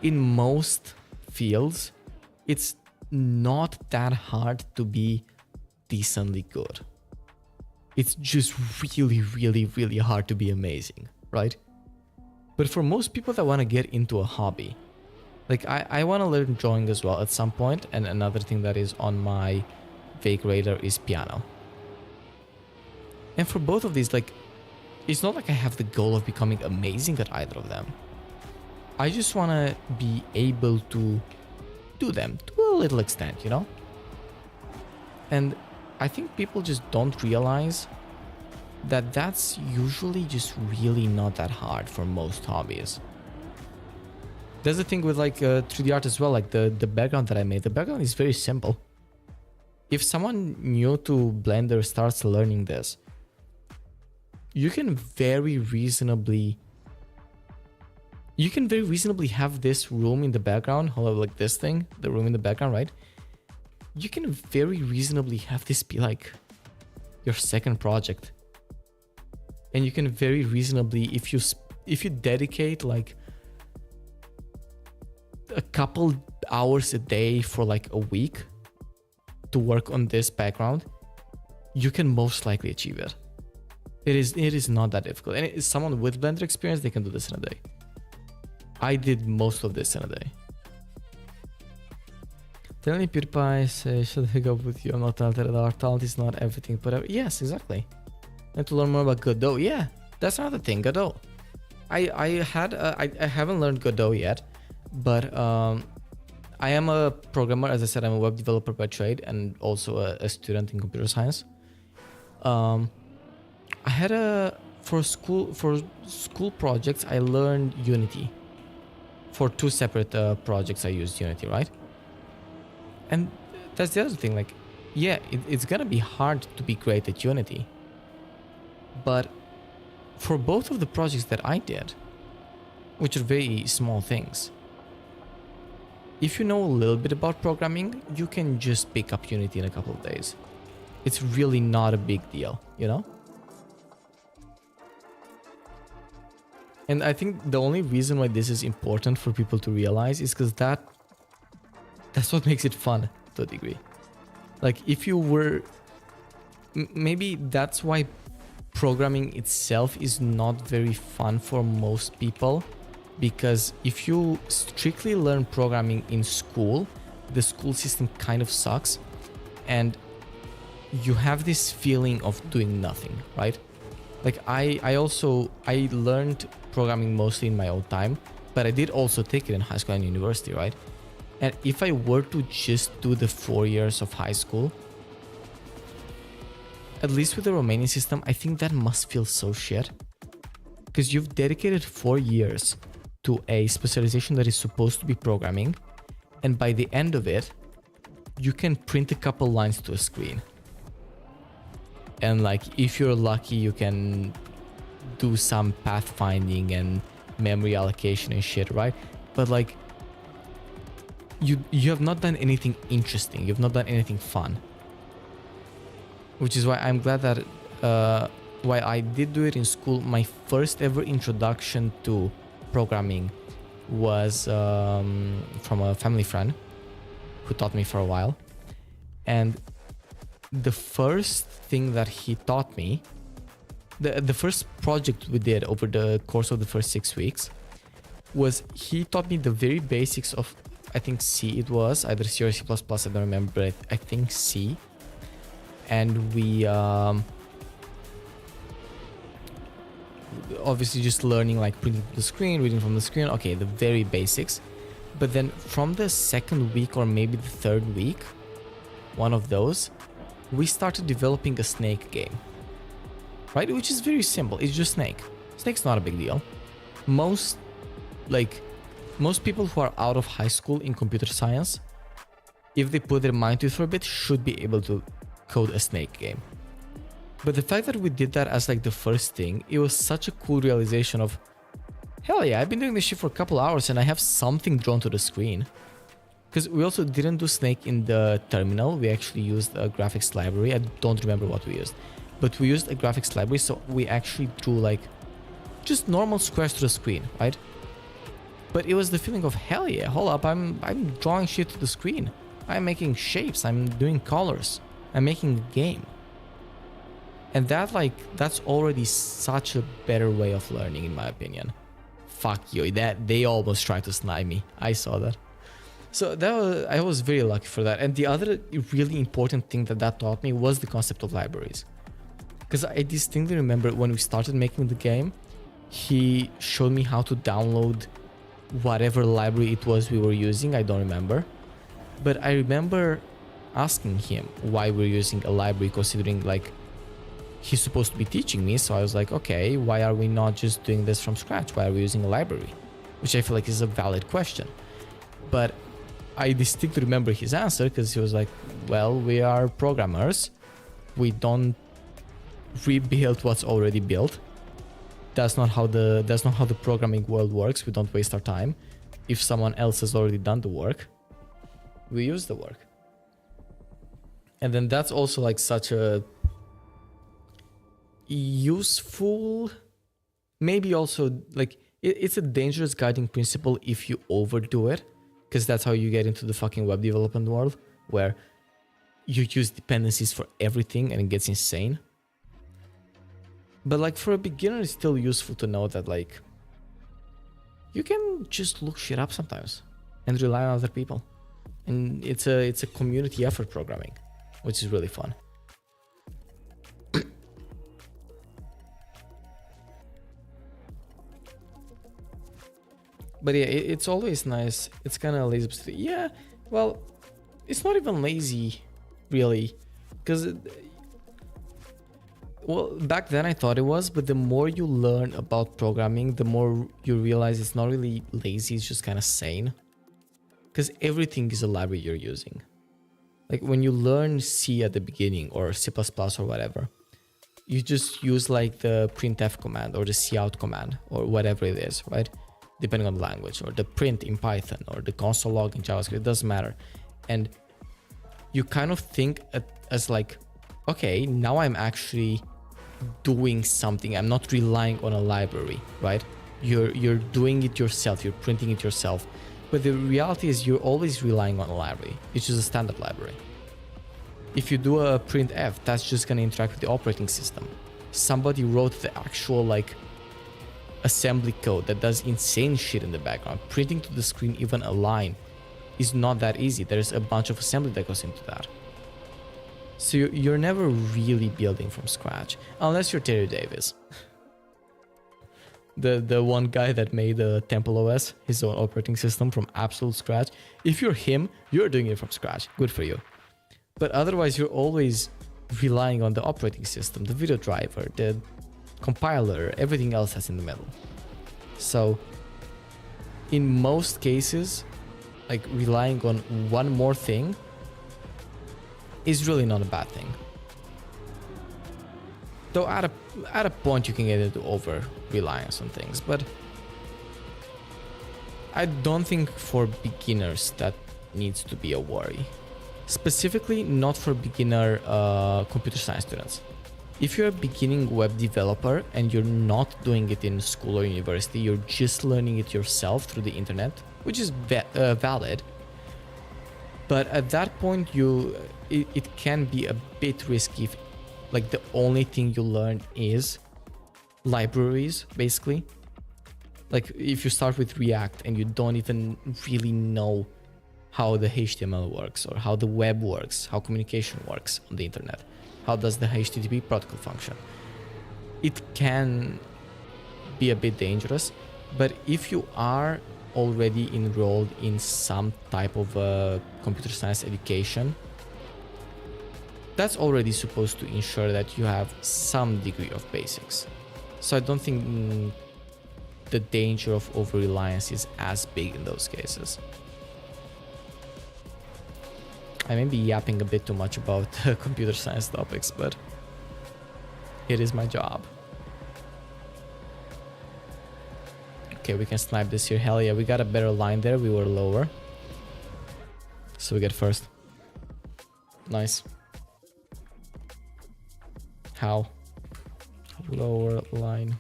in most fields, it's not that hard to be decently good. It's just really, really, really hard to be amazing, right? But for most people that want to get into a hobby, like I want to learn drawing as well at some point, and another thing that is on my vague radar is piano. And for both of these, like, it's not like I have the goal of becoming amazing at either of them. I just want to be able to do them to a little extent, you know? And I think people just don't realize that that's usually just really not that hard for most hobbies. There's the thing with like 3D art as well, like the background that I made. The background is very simple. If someone new to Blender starts learning this, you can very reasonably have this room in the background, hello, like this thing, the room in the background, right? You can very reasonably have this be like your second project. And you can very reasonably, if you dedicate like a couple hours a day for like a week, to work on this background, you can most likely achieve it. It is not that difficult. And it's someone with Blender experience, they can do this in a day. I did most of this in a day. Tell me PewDiePie say, should I go with you? I'm not talented. Our talent is not everything, but yes, exactly. And to learn more about Godot, yeah, that's another thing, Godot. I haven't learned Godot yet, but I am a programmer. As I said, I'm a web developer by trade and also a student in computer science. I had for school projects, I learned Unity. For 2 separate projects, I used Unity, right? And that's the other thing, like, yeah, it's gonna be hard to be great at Unity. But for both of the projects that I did, which are very small things, if you know a little bit about programming, you can just pick up Unity in a couple of days. It's really not a big deal, you know? And I think the only reason why this is important for people to realize is because that's what makes it fun to a degree. Like if you were, maybe that's why programming itself is not very fun for most people, because if you strictly learn programming in school, the school system kind of sucks and you have this feeling of doing nothing, right? Like I learned programming mostly in my own time, but I did also take it in high school and university, right? And if I were to just do the 4 years of high school, at least with the Romanian system, I think that must feel so shit. Because you've dedicated 4 years to a specialization that is supposed to be programming, and by the end of it, you can print a couple lines to a screen. And like, if you're lucky, you can do some pathfinding and memory allocation and shit, right? But like, you have not done anything interesting. You've not done anything fun. Which is why I'm glad that while I did do it in school, my first ever introduction to programming was from a family friend who taught me for a while. And the first thing that he taught me, the first project we did over the course of the first 6 weeks, was he taught me the very basics of, I think C it was, either C or C++, I don't remember, but I think C. And we obviously just learning like printing the screen, reading from the screen, okay, the very basics. But then from the second week or maybe the third week, one of those, we started developing a Snake game, right? Which is very simple. It's just Snake. Snake's not a big deal. Most people who are out of high school in computer science, if they put their mind to it for a bit, should be able to code a Snake game. But the fact that we did that as like the first thing, it was such a cool realization of, hell yeah, I've been doing this shit for a couple hours and I have something drawn to the screen. Because we also didn't do Snake in the terminal. We actually used a graphics library. I don't remember what we used, but we used a graphics library. So we actually drew like just normal squares to the screen, right? But it was the feeling of, hell yeah, hold up, I'm drawing shit to the screen. I'm making shapes, I'm doing colors, I'm making a game. And that's already such a better way of learning, in my opinion. Fuck you, that they almost tried to snipe me. I saw that. So I was very lucky for that. And the other really important thing that taught me was the concept of libraries. Because I distinctly remember when we started making the game, he showed me how to download whatever library it was we were using. I don't remember. But I remember asking him why we're using a library, considering like he's supposed to be teaching me. So I was like, okay, why are we not just doing this from scratch? Why are we using a library? Which I feel like is a valid question. But I distinctly remember his answer because he was like, well, we are programmers. We don't rebuild what's already built. That's not how the programming world works. We don't waste our time. If someone else has already done the work, we use the work. And then that's also like such a useful, maybe also like it's a dangerous guiding principle if you overdo it, because that's how you get into the fucking web development world, where you use dependencies for everything and it gets insane. But like for a beginner, it's still useful to know that like you can just look shit up sometimes and rely on other people. And it's a community effort programming, which is really fun. But yeah, it's always nice. It's kind of lazy. Yeah, well, it's not even lazy, really, because well, back then I thought it was, but the more you learn about programming, the more you realize it's not really lazy. It's just kind of sane, because everything is a library you're using. Like when you learn C at the beginning or C++ or whatever, you just use like the printf command or the cout command or whatever it is, right? Depending on the language, or the print in Python or the console log in JavaScript, it doesn't matter. And you kind of think as like, okay, now I'm actually doing something. I'm not relying on a library, right? You're doing it yourself. You're printing it yourself. But the reality is you're always relying on a library. It's just a standard library. If you do a printf, that's just going to interact with the operating system. Somebody wrote the actual like assembly code that does insane shit in the background. Printing to the screen even a line is not that easy. There's a bunch of assembly that goes into that. So you're never really building from scratch, unless you're Terry Davis. the one guy that made Temple OS, his own operating system, from absolute scratch. If you're him, you're doing it from scratch. Good for you. But otherwise, you're always relying on the operating system, the video driver, the compiler, everything else that's in the middle. So in most cases, like relying on one more thing is really not a bad thing. Though at a point you can get into over reliance on things, but I don't think for beginners that needs to be a worry. Specifically not for beginner computer science students. If you're a beginning web developer and you're not doing it in school or university, you're just learning it yourself through the internet, which is valid. But at that point, it can be a bit risky if like the only thing you learn is libraries, basically. Like if you start with React and you don't even really know how the HTML works or how the web works, how communication works on the internet. How does the HTTP protocol function? It can be a bit dangerous, but if you are already enrolled in some type of computer science education, that's already supposed to ensure that you have some degree of basics. So I don't think the danger of over-reliance is as big in those cases. I may be yapping a bit too much about computer science topics, but it is my job. Okay, we can snipe this here. Hell yeah, we got a better line there. We were lower. So we get first. Nice. How? Lower line.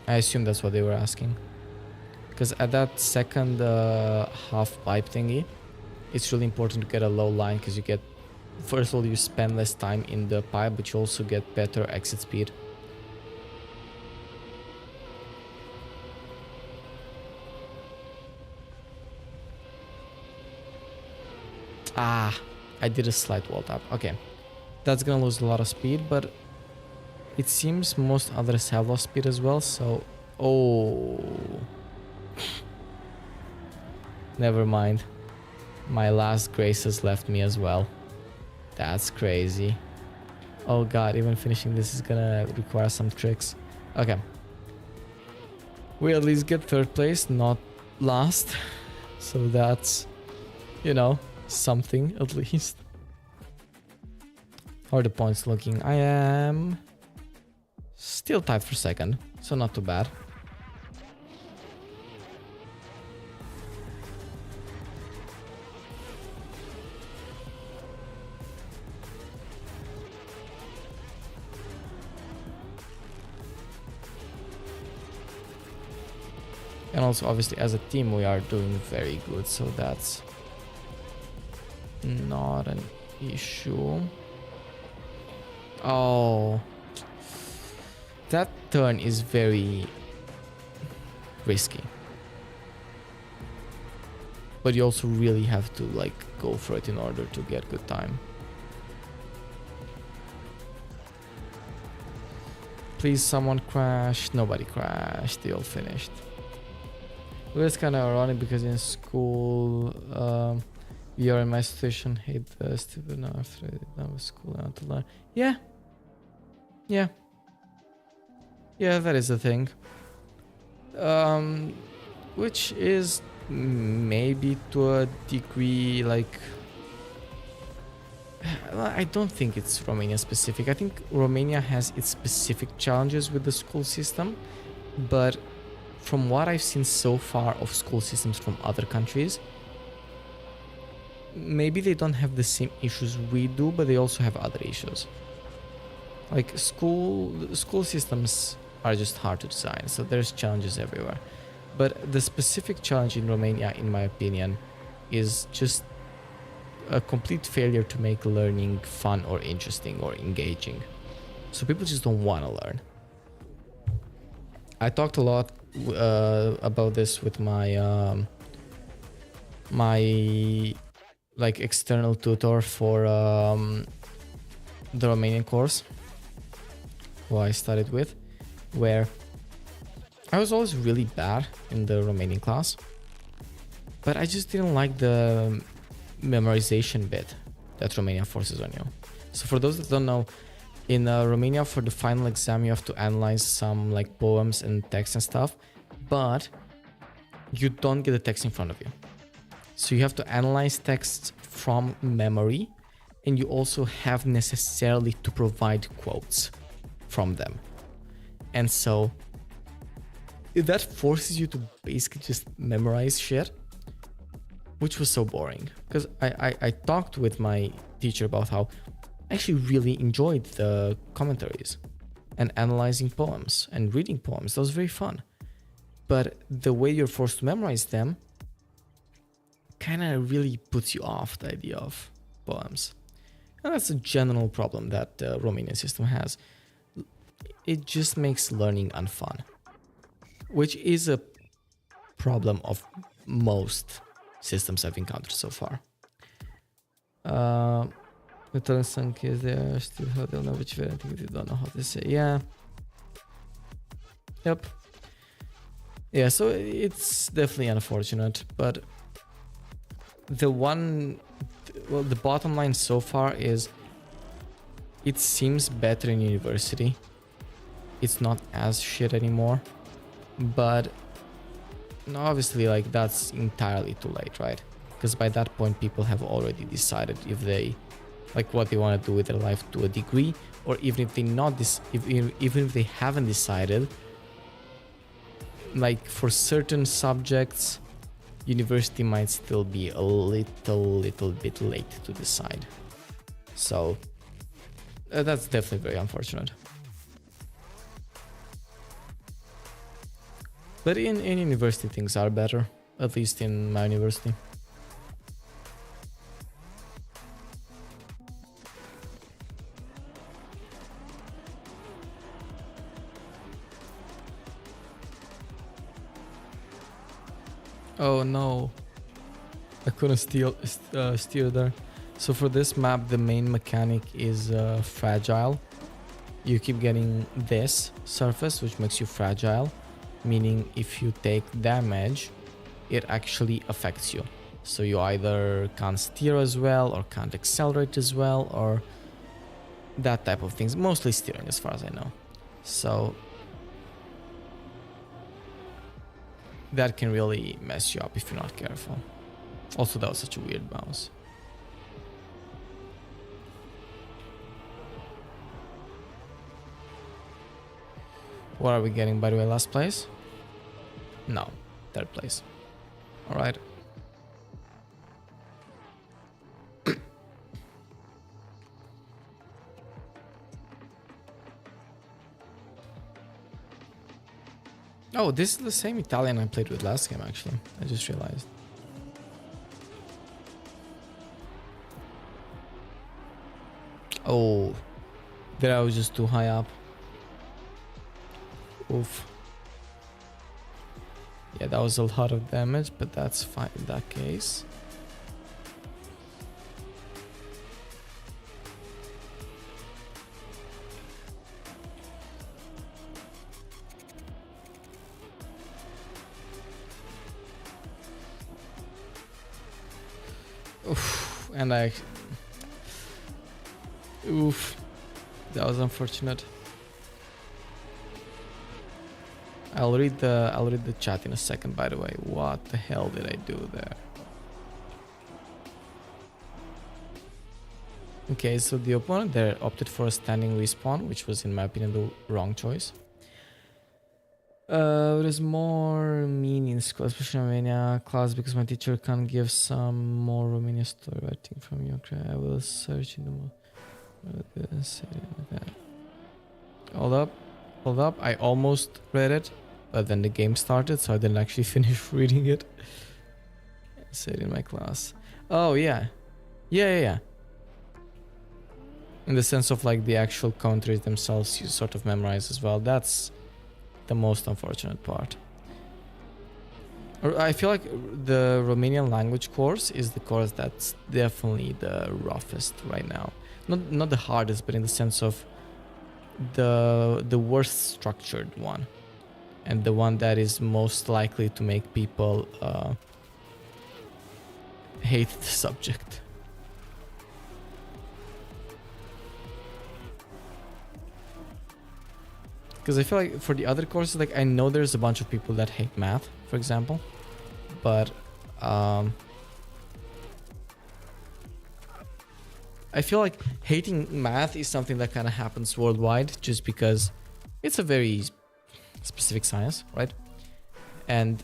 I assume that's what they were asking. Because at that second half pipe thingy, it's really important to get a low line because you get, first of all, you spend less time in the pipe, but you also get better exit speed. Ah, I did a slight wall tap. Okay, that's gonna lose a lot of speed, but it seems most others have lost speed as well, so... Oh... Never mind. My last grace has left me as well. That's crazy. Oh god, even finishing this is gonna require some tricks. Okay. We at least get third place, not last. So that's, you know, something at least. How are the points looking? I am still tied for second, so not too bad. And also, obviously, as a team, we are doing very good, so that's not an issue. Oh, that turn is very risky. But you also really have to like go for it in order to get good time. Please, someone crash. Nobody crashed. They all finished. Well, it's kind of ironic because in school, we are in my situation. Hate the stupid after done with school and to learn. Yeah. Yeah. Yeah, that is the thing. Which is maybe to a degree like I don't think it's Romania specific. I think Romania has its specific challenges with the school system, but from what I've seen so far of school systems from other countries, maybe they don't have the same issues we do, but they also have other issues. Like school systems are just hard to design, so there's challenges everywhere. But the specific challenge in Romania, in my opinion, is just a complete failure to make learning fun or interesting or engaging. So people just don't want to learn. I talked a lot about this with my my like external tutor for the Romanian course who I studied with, where I was always really bad in the Romanian class, but I just didn't like the memorization bit that Romania forces on you. So for those that don't know, in Romania for the final exam you have to analyze some like poems and text and stuff, but you don't get the text in front of you. So you have to analyze texts from memory, and you also have necessarily to provide quotes from them. And so that forces you to basically just memorize shit, which was so boring. Because I talked with my teacher about how I actually really enjoyed the commentaries and analyzing poems and reading poems. That was very fun. But the way you're forced to memorize them kind of really puts you off the idea of poems. And that's a general problem that the Romanian system has. It just makes learning unfun, which is a problem of most systems I've encountered so far. The talent sunk is there, still how they'll know which variant if you don't know how to say. Yeah. Yep. Yeah, so it's definitely unfortunate, but the bottom line so far is it seems better in university. It's not as shit anymore, but obviously like that's entirely too late, right? Because by that point people have already decided if they like what they want to do with their life to a degree, or even if they not even if they haven't decided, like for certain subjects university might still be a little bit late to decide. So that's definitely very unfortunate. But in university things are better, at least in my university. Oh no, I couldn't steer there. So for this map the main mechanic is fragile. You keep getting this surface which makes you fragile, meaning if you take damage it actually affects you. So you either can't steer as well or can't accelerate as well or that type of things, mostly steering as far as I know. So that can really mess you up if you're not careful. Also, that was such a weird bounce. What are we getting, by the way? Last place? No, third place. All right. Oh, this is the same Italian I played with last game, actually. I just realized. Oh, there I was just too high up. Oof. Yeah, that was a lot of damage, but that's fine in that case. Oof, and I... Oof. That was unfortunate. I'll read the chat in a second, by the way. What the hell did I do there? Okay, so the opponent there opted for a standing respawn, which was in my opinion the wrong choice. There's more meaning in school, especially in Romania class, because my teacher can give some more Romania story writing from Ukraine. I will search in the... Okay. Hold up. I almost read it, but then the game started, so I didn't actually finish reading it. Say it in my class. Oh, yeah. Yeah. In the sense of like the actual countries themselves, you sort of memorize as well. That's the most unfortunate part. I feel like the Romanian language course is the course that's definitely the roughest right now. Not the hardest, but in the sense of the worst structured one, and the one that is most likely to make people hate the subject. Because I feel like for the other courses, like I know there's a bunch of people that hate math, for example, but I feel like hating math is something that kind of happens worldwide, just because it's a very specific science, right? And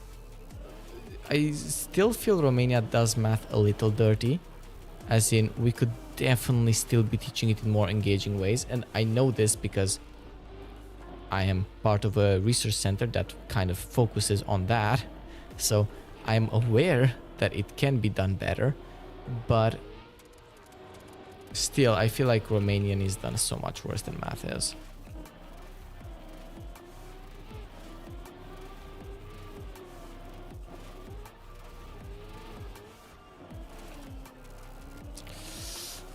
I still feel Romania does math a little dirty, as in we could definitely still be teaching it in more engaging ways. And I know this because I am part of a research center that kind of focuses on that. So I'm aware that it can be done better, but still, I feel like Romanian is done so much worse than math is.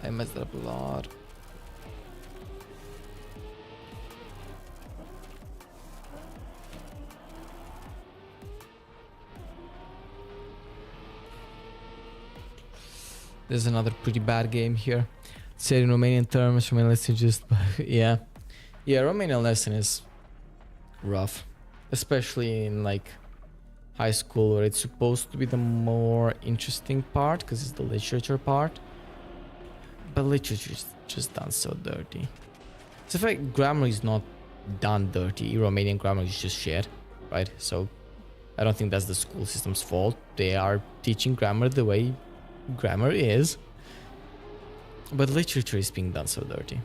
I messed up a lot. There's another pretty bad game here. Said in Romanian terms, Romanian lesson just... yeah. Yeah, Romanian lesson is rough. Especially in like high school, where it's supposed to be the more interesting part, because it's the literature part. But literature is just done so dirty. So I feel like grammar is not done dirty. Romanian grammar is just shit, right? So I don't think that's the school system's fault. They are teaching grammar the way grammar is. But literature is being done so dirty.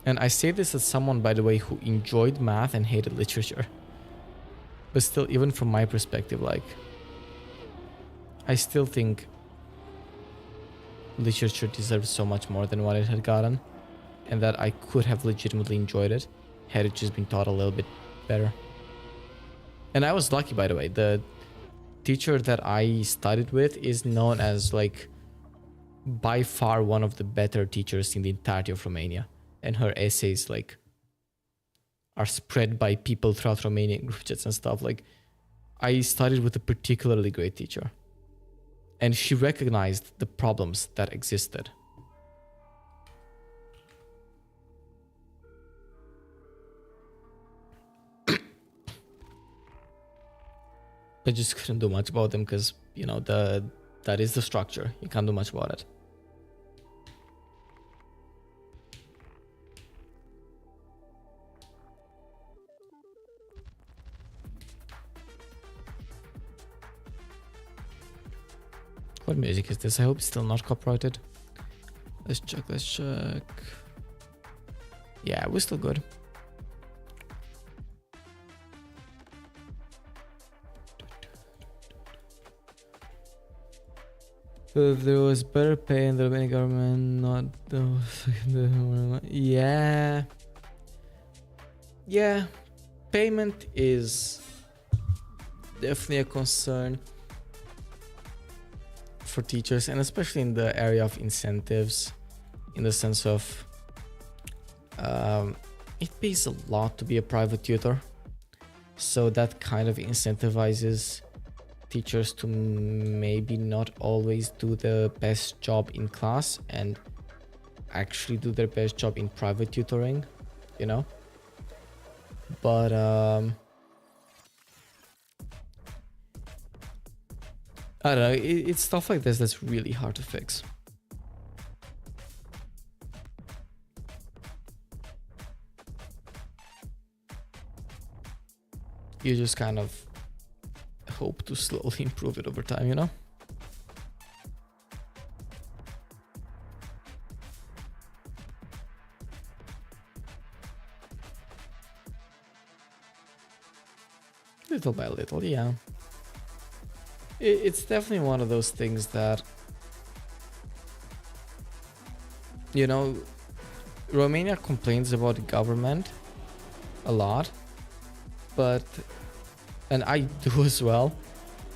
And I say this as someone, by the way, who enjoyed math and hated literature. But still, even from my perspective, like, I still think literature deserves so much more than what it had gotten, and that I could have legitimately enjoyed it had it just been taught a little bit better. And I was lucky, by the way. The teacher that I studied with is known as like by far one of the better teachers in the entirety of Romania, and her essays like are spread by people throughout Romanian group chats and stuff. Like, I studied with a particularly great teacher, and she recognized the problems that existed. I just couldn't do much about them because, you know, that is the structure. You can't do much about it. What music is this? I hope it's still not copyrighted. Let's check. Yeah, we're still good. If there was better pay in the Romanian government, not the yeah. Yeah, payment is definitely a concern for teachers, and especially in the area of incentives, in the sense of it pays a lot to be a private tutor, so that kind of incentivizes teachers to maybe not always do the best job in class and actually do their best job in private tutoring, you know. But I don't know, it's stuff like this that's really hard to fix. You just kind of hope to slowly improve it over time, you know? Little by little, yeah. It's definitely one of those things that, you know, Romania complains about the government a lot, but, and I do as well,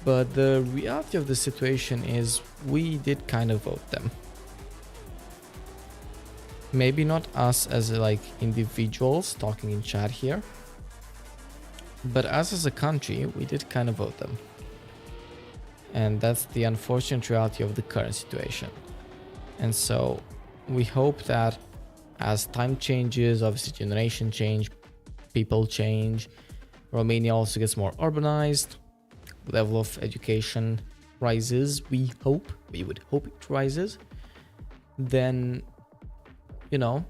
but the reality of the situation is we did kind of vote them. Maybe not us as like individuals talking in chat here, but us as a country, we did kind of vote them. And that's the unfortunate reality of the current situation. And so we hope that as time changes, obviously generation change, people change, Romania also gets more urbanized, level of education rises, we would hope it rises, then, you know,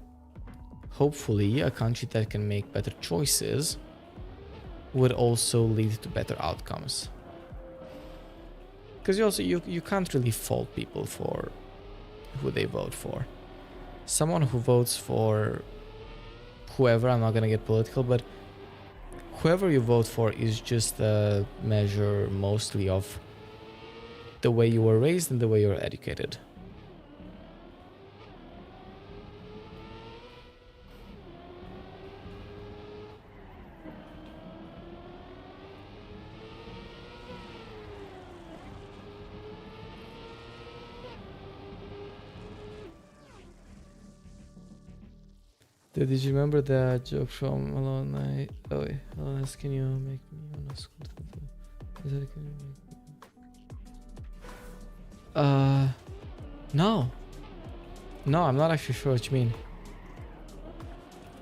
hopefully a country that can make better choices would also lead to better outcomes. Because you can't really fault people for who they vote for. Someone who votes for whoever, I'm not gonna get political, but whoever you vote for is just a measure mostly of the way you were raised and the way you were educated. Did you remember that joke from Hello Night? Oh wait, Hello Night, can you make me on a scooter? Is that can you make me? No. No, I'm not actually sure what you mean.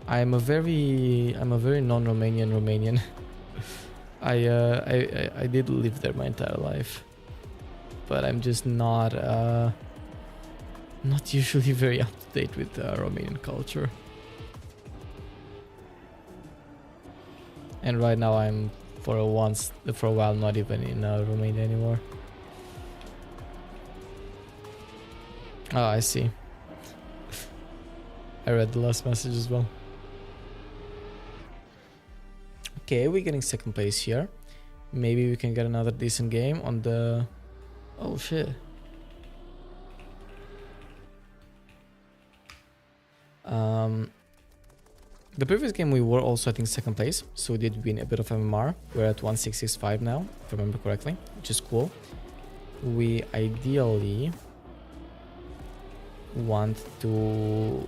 I'm a very non-Romanian Romanian. I did live there my entire life, but I'm just not usually very up to date with Romanian culture. And right now I'm for a while not even in Romania anymore. Oh, I see. I read the last message as well. Okay, we're getting second place here. Maybe we can get another decent game on the... Oh shit. The previous game we were also I think second place, so we did win a bit of MMR. We're at 1665 now, if I remember correctly, which is cool. We ideally want to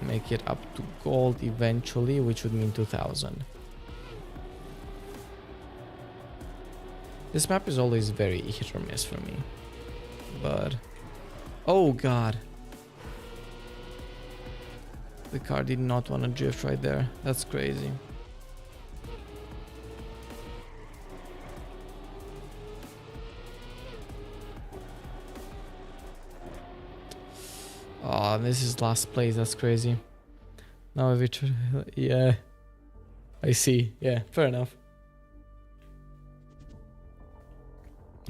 make it up to gold eventually, which would mean 2000. This map is always very hit or miss for me, but oh god, the car did not want to drift right there. That's crazy. Oh, this is last place. That's crazy. Now we try. Yeah, I see. Yeah, fair enough.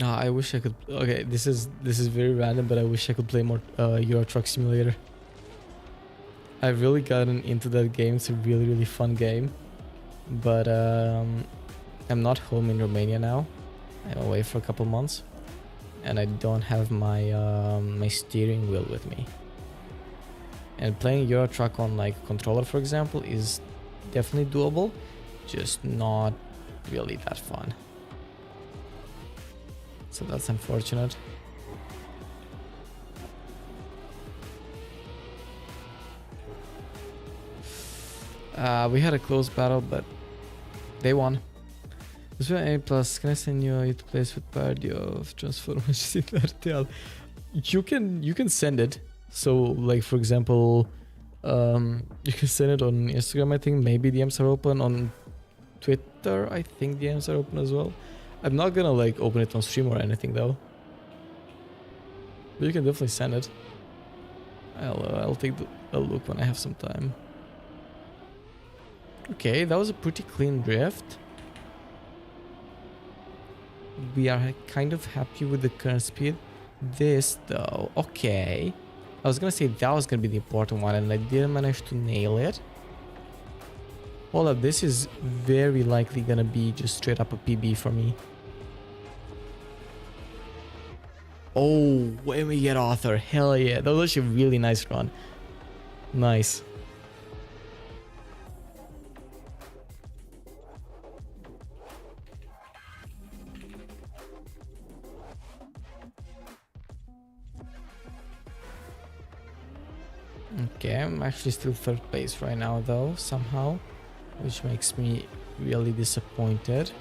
I wish I could. Okay, this is very random, but I wish I could play more Euro Truck Simulator. I've really gotten into that game. It's a really, really fun game. But I'm not home in Romania now. I'm away for a couple months. And I don't have my my steering wheel with me. And playing Euro Truck on like controller, for example, is definitely doable. Just not really that fun. So that's unfortunate. We had a close battle, but they won. This was A plus. Can I send you it plays with party of Transformers in RTL? You can send it. So like for example, you can send it on Instagram. I think maybe DMs are open on Twitter. I think DMs are open as well. I'm not gonna like open it on stream or anything though. But you can definitely send it. I'll take a look when I have some time. Okay, that was a pretty clean drift. We are kind of happy with the current speed. This though, okay. I was gonna say that was gonna be the important one and I didn't manage to nail it. Hold up, this is very likely gonna be just straight up a PB for me. Oh, when we get Arthur, hell yeah. That was actually a really nice run. Nice. Okay, I'm actually still third place right now though, somehow. Which makes me really disappointed.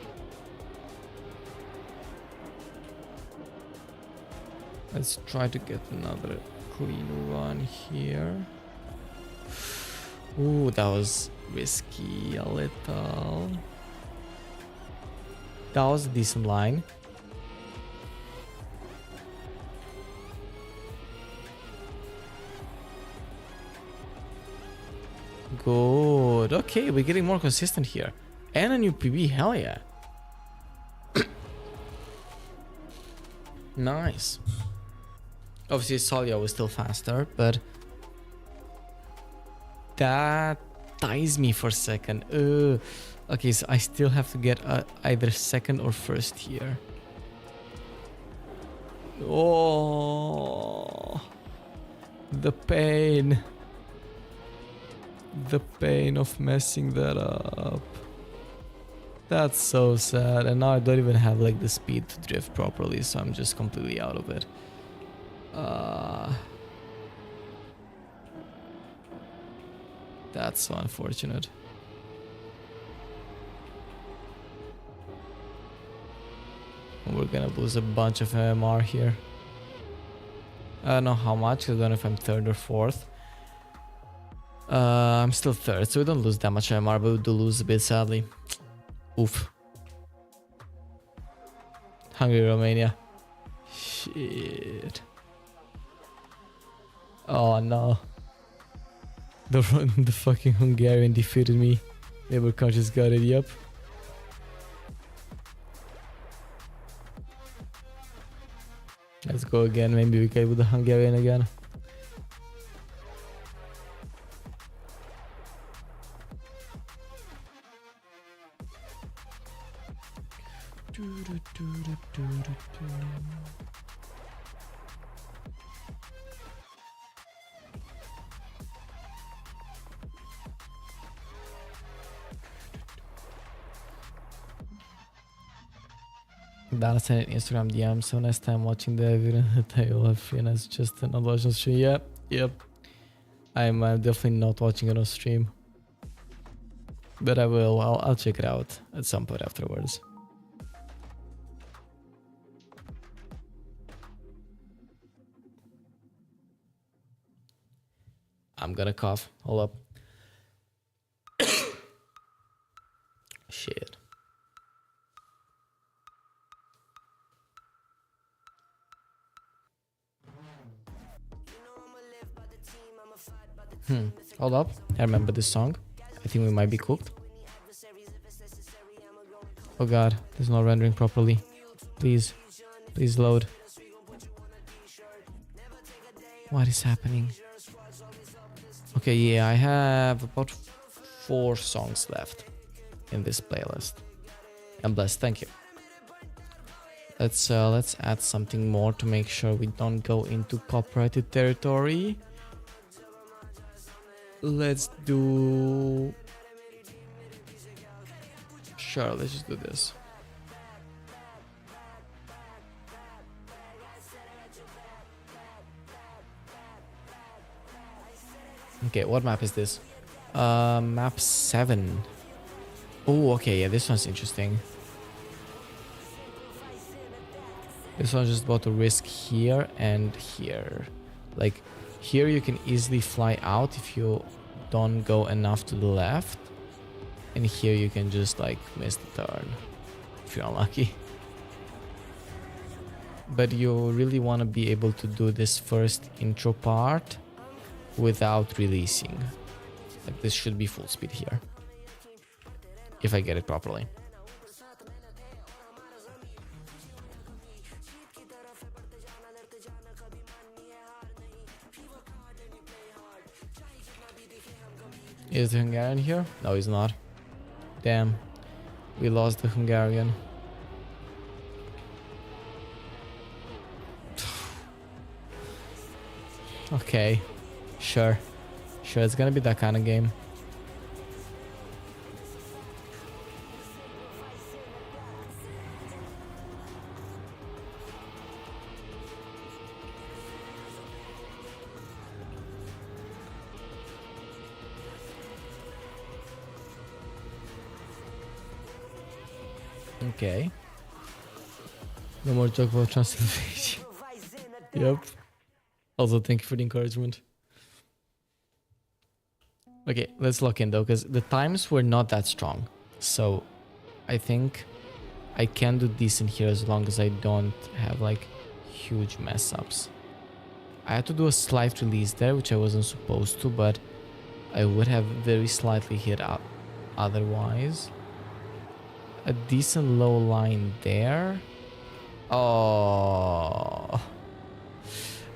Let's try to get another clean run here. Ooh, that was risky a little. That was a decent line. Good. Okay, we're getting more consistent here. And a new PB, hell yeah. Nice. Obviously, Solia was still faster, but that ties me for second. Okay, so I still have to get either second or first here. Oh, the pain. The pain of messing that up. That's so sad. And now I don't even have like the speed to drift properly, so I'm just completely out of it. That's so unfortunate. We're gonna lose a bunch of MMR here. I don't know how much, I don't know if I'm third or fourth. I'm still third, so we don't lose that much MMR, but we do lose a bit sadly. Oof. Hungry Romania. Shit. Oh no. The fucking Hungarian defeated me. Neighbor countries got it, yep. Let's go again, maybe we get with the Hungarian again. Dana sent an Instagram DM, so next time watching the video that you'll have seen as just an watch on stream. Yep. I'm definitely not watching it on stream. But I will, I'll check it out at some point afterwards. I'm gonna cough, hold up. Shit. Hold up. I remember this song. I think we might be cooked. Oh god, there's no rendering properly. Please. Please load. What is happening? Okay, yeah, I have about 4 songs left in this playlist. I'm blessed, thank you. Let's add something more to make sure we don't go into copyrighted territory. Let's do... Sure, let's just do this. Okay, what map is this? Map 7. Oh, okay, yeah, this one's interesting. This one's just about to risk here and here. Like, here you can easily fly out if you don't go enough to the left. And here you can just, like, miss the turn if you're unlucky. But you really want to be able to do this first intro part without releasing. Like, this should be full speed here, if I get it properly. Is the Hungarian here? No, he's not. Damn, we lost the Hungarian. Okay, sure, it's gonna be that kind of game. Okay. No more talk about Transylvania. Yep. Also, thank you for the encouragement. Okay, let's lock in though, because the times were not that strong. So, I think I can do decent here as long as I don't have like huge mess ups. I had to do a slight release there, which I wasn't supposed to, but I would have very slightly hit up otherwise. A decent low line there. Oh,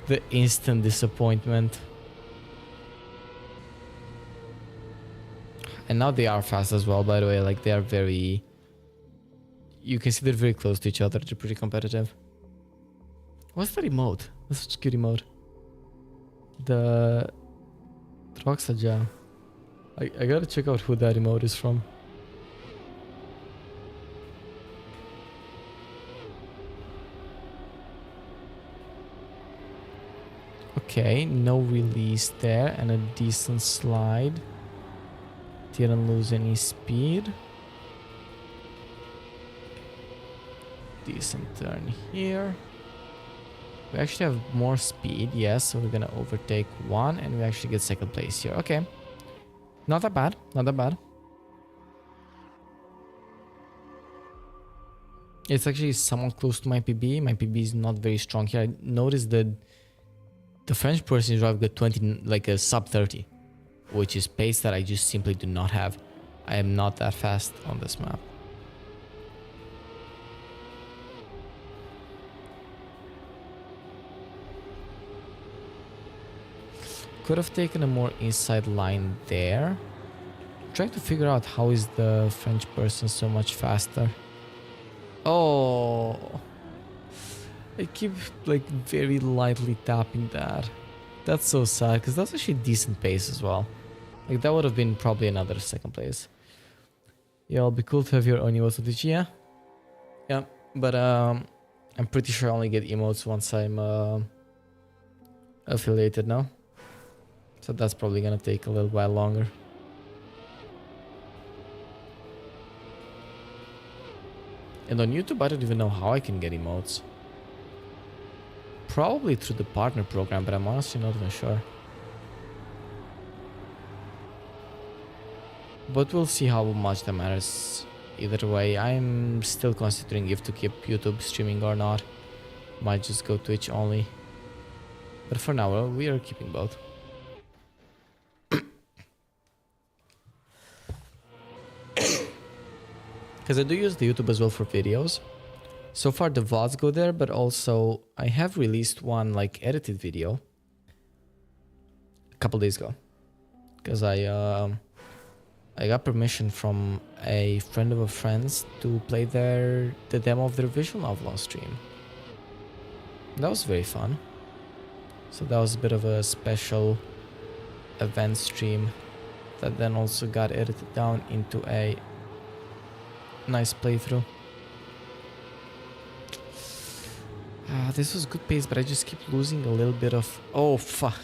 the instant disappointment. And now they are fast as well, by the way. Like, they are very... You can see they're very close to each other. They're pretty competitive. What's that emote? That's such a cute emote. The... Troxaja. I gotta check out who that emote is from. Okay, no release there and a decent slide. Didn't lose any speed. Decent turn here. We actually have more speed, yes, so we're gonna overtake one and we actually get second place here. Okay. Not that bad, not that bad. It's actually somewhat close to my PB. My PB is not very strong here. I noticed that the French person drive got 20, like a sub 30, which is pace that I just simply do not have. I am not that fast on this map. Could have taken a more inside line there. I'm trying to figure out how is the French person so much faster. Oh, I keep like very lightly tapping that. That's so sad because that's actually decent pace as well. Like that would have been probably another second place. Yeah, it'll be cool to have your own emotes footage. Yeah, but I'm pretty sure I only get emotes once I'm affiliated now. So that's probably gonna take a little while longer. And on YouTube, I don't even know how I can get emotes. Probably through the partner program, but I'm honestly not even sure. But we'll see how much that matters. Either way, I'm still considering if to keep YouTube streaming or not. Might just go Twitch only. But for now, well, we are keeping both. Because I do use the YouTube as well for videos. So far the VODs go there, but also I have released one like edited video a couple days ago. because I got permission from a friend of a friend's to play the demo of their visual novel on stream. That was very fun. So that was a bit of a special event stream that then also got edited down into a nice playthrough. This was good pace, but I just keep losing a little bit of... Oh, fuck.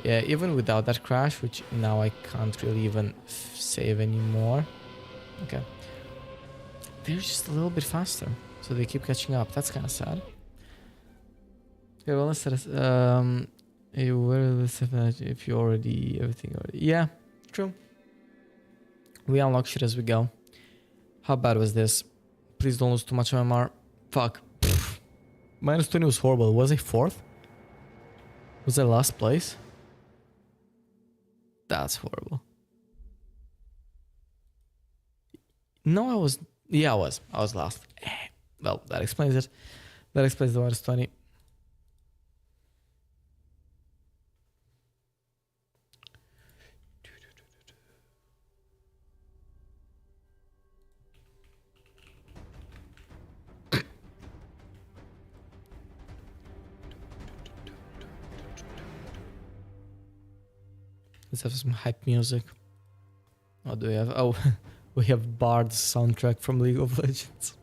Yeah, even without that crash, which now I can't really even save anymore. Okay. They're just a little bit faster, so they keep catching up. That's kind of sad. Okay, well, instead of... if you already... Everything already... Yeah, true. We unlock shit as we go. How bad was this? Please don't lose too much MMR. Fuck. Minus 20 was horrible. Was I 4th? Was I last place? That's horrible. No, I was... Yeah, I was. I was last. Well, that explains it. That explains the minus 20. Let's have some hype music. What do we have? Oh, we have Bard's soundtrack from League of Legends.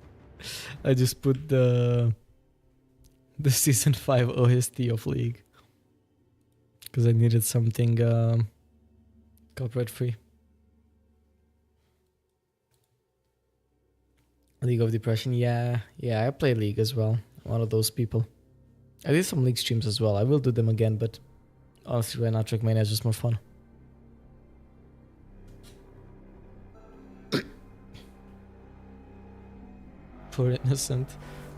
I just put the season 5 OST of League because I needed something copyright free. League of Depression, yeah, I play League as well. I'm one of those people. I did some League streams as well. I will do them again, but honestly, right now Trackmania is just more fun. For innocent.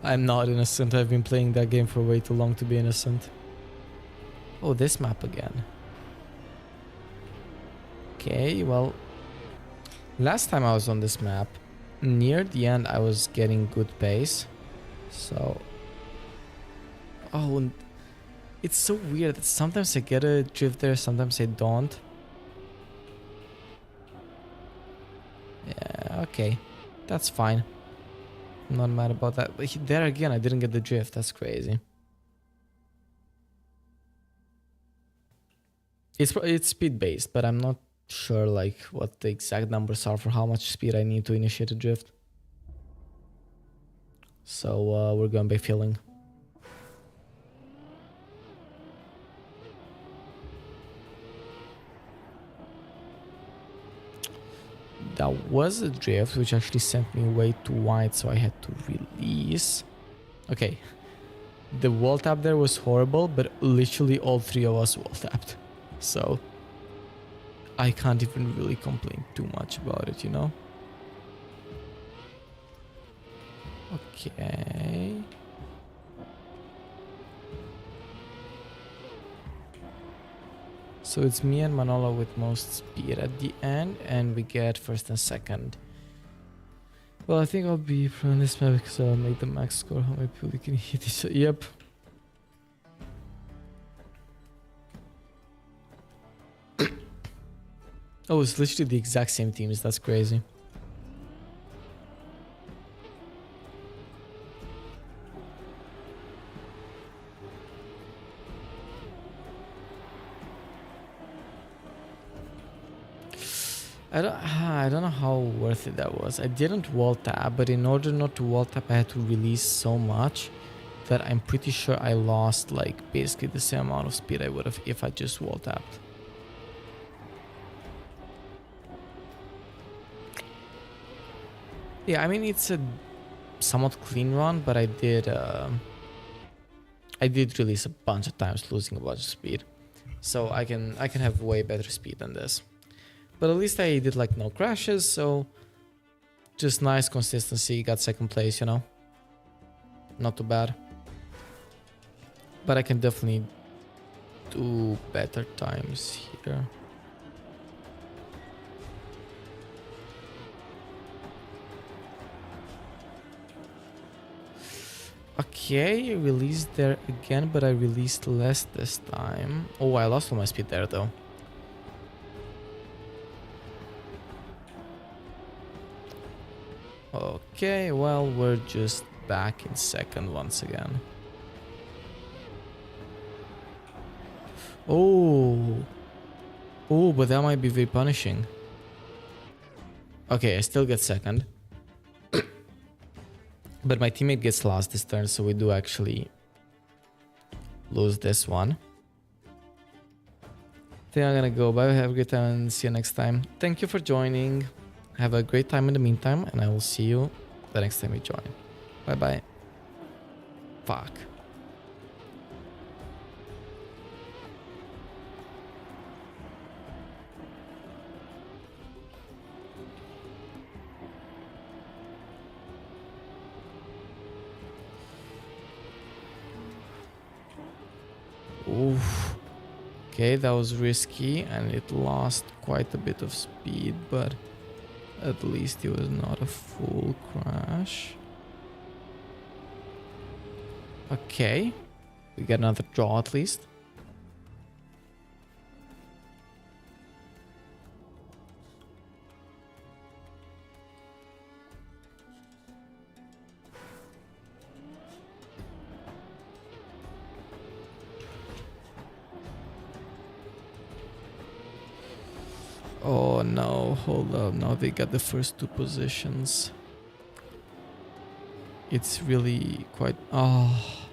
I'm not innocent. I've been playing that game for way too long to be innocent. Oh, this map again. Okay, well, last time I was on this map, near the end I was getting good pace. So... Oh, and it's so weird that sometimes I get a drift there, sometimes I don't. Yeah, okay. That's fine. I'm not mad about that. But there again, I didn't get the drift. That's crazy. It's speed based, but I'm not sure like what the exact numbers are for how much speed I need to initiate a drift. So we're going by feeling. That was a drift, which actually sent me way too wide, so I had to release. Okay. The wall tap there was horrible, but literally all three of us wall tapped. So I can't even really complain too much about it, you know? Okay. So it's me and Manolo with most speed at the end, and we get first and second. Well, I think I'll be from this map because I'll make the max score. How many people you can hit each other? Yep. Oh, it's literally the exact same teams. That's crazy. I don't know how worth it that was. I didn't wall tap, but in order not to wall tap, I had to release so much that I'm pretty sure I lost like basically the same amount of speed I would have if I just wall tapped. Yeah, I mean it's a somewhat clean run, but I did release a bunch of times, losing a bunch of speed, so I can have way better speed than this. But at least I did like no crashes, so just nice consistency, got second place, you know. Not too bad. But I can definitely do better times here. Okay, released there again, but I released less this time. Oh, I lost all my speed there though. Okay, well, we're just back in second once again. Oh. Oh, but that might be very punishing. Okay, I still get second. But my teammate gets last this turn, so we do actually lose this one. I think I'm gonna go. Bye, have a great time and see you next time. Thank you for joining. Have a great time in the meantime, and I will see you the next time you join. Bye bye. Fuck. Oof. Okay, that was risky and it lost quite a bit of speed, but at least it was not a full crash. Okay, we get another draw at least. Oh no, hold up, now they got the first two positions. It's really quite... Oh,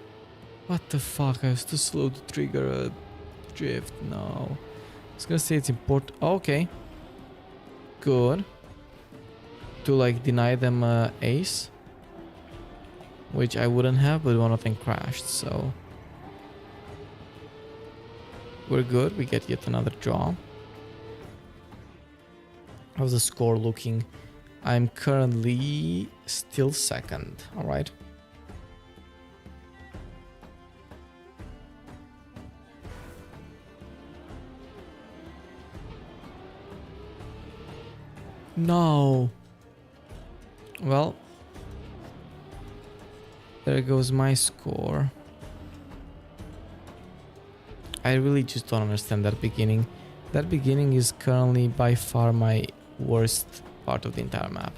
what the fuck, I was too slow to trigger a drift, no. I was gonna say it's important... Okay. Good. To like deny them ace. Which I wouldn't have, but one of them crashed, so... We're good, we get yet another draw. How's the score looking? I'm currently still second, alright? No! Well, there goes my score. I really just don't understand that beginning. That beginning is currently by far my worst part of the entire map.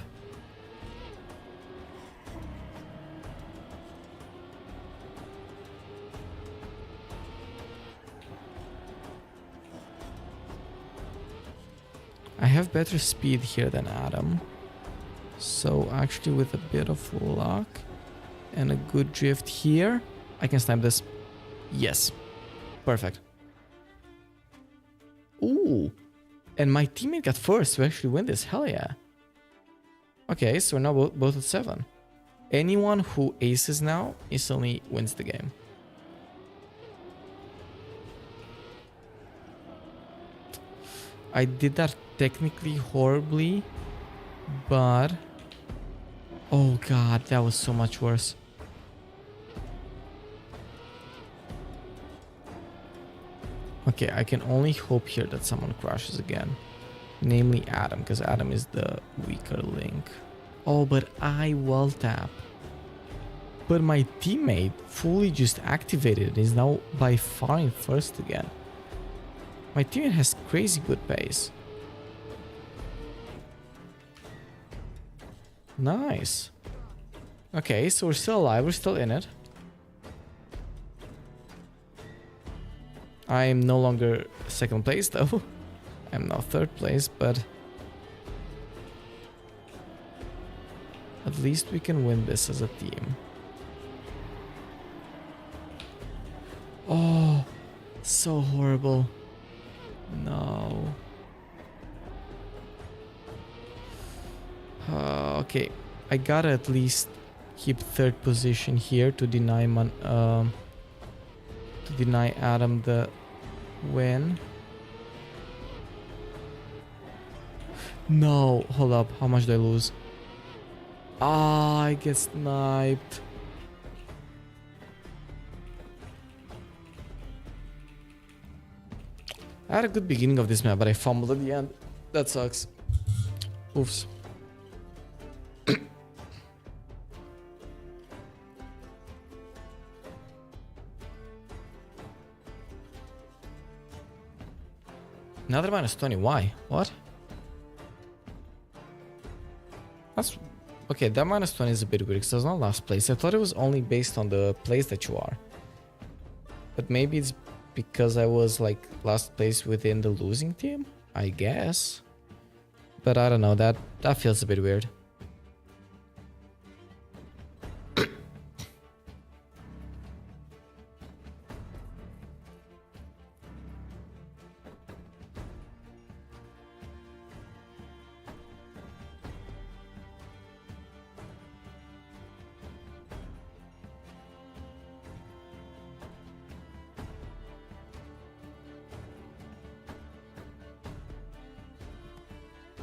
I have better speed here than Adam. So actually with a bit of luck and a good drift here, I can snipe this. Yes. Perfect. Ooh. And my teammate got first to actually win this. Hell yeah. Okay, so we're now both at 7. Anyone who aces now instantly wins the game. I did that technically horribly, but... Oh god, that was so much worse. Okay, I can only hope here that someone crashes again. Namely Adam, because Adam is the weaker link. Oh, but I wall tap. But my teammate fully just activated and is now by far in first again. My teammate has crazy good pace. Nice. Okay, so we're still alive, we're still in it. I'm no longer second place though. I'm now third place, but at least we can win this as a team. Oh, so horrible. No. Okay, I gotta at least keep third position here to deny Adam the win. No, hold up. How much did I lose? Ah, I get sniped. I had a good beginning of this map, but I fumbled at the end. That sucks. Oops. Another -20. Why? What? That's Okay, that -20 is a bit weird because I was not last place. I thought it was only based on the place that you are. But maybe it's because I was like last place within the losing team, I guess. But I don't know, that feels a bit weird.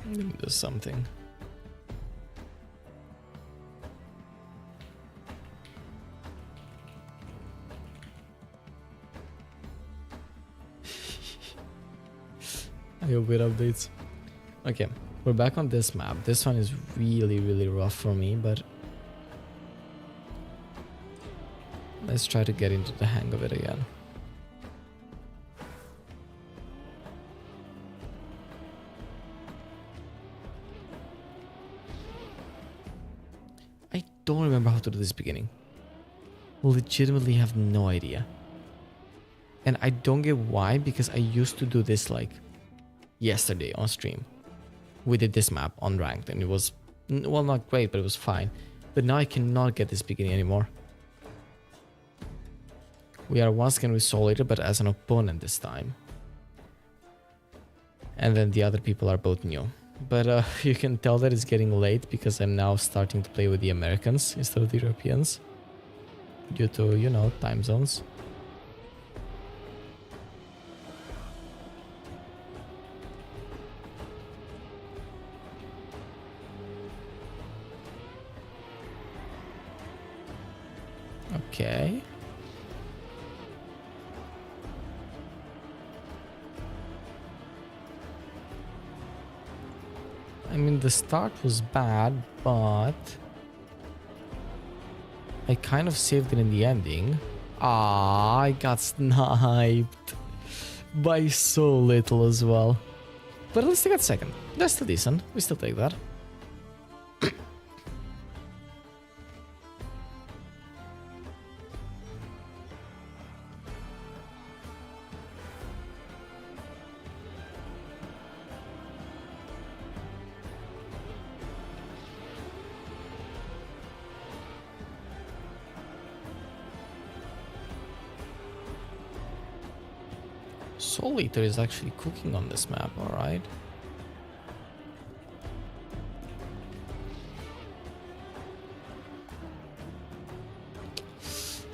Let me do something. I hope it updates. Okay, we're back on this map. This one is really rough for me, but let's try to get into the hang of it again. I don't remember how to do this beginning. Legitimately have no idea. And I don't get why, because I used to do this like yesterday on stream. We did this map on ranked and it was, well, not great, but it was fine. But now I cannot get this beginning anymore. We are once again with Soul Eater, but as an opponent this time. And then the other people are both new. But you can tell that it's getting late because I'm now starting to play with the Americans instead of the Europeans. Due to, you know, time zones. Okay. I mean, the start was bad, but I kind of saved it in the ending. Ah, I got sniped by so little as well. But at least I got second. That's still decent. We still take that. Soul Eater is actually cooking on this map, alright.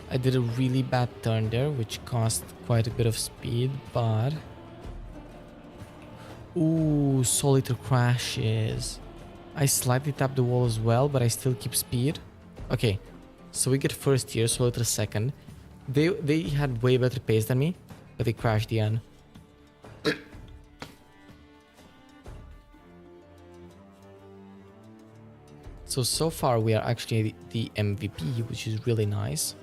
I did a really bad turn there, which cost quite a bit of speed, but... Ooh, Soul Eater crashes. I slightly tap the wall as well, but I still keep speed. Okay, so we get first here, Soul Eater second. They had way better pace than me, but they crashed the end. So far we are actually the MVP, which is really nice.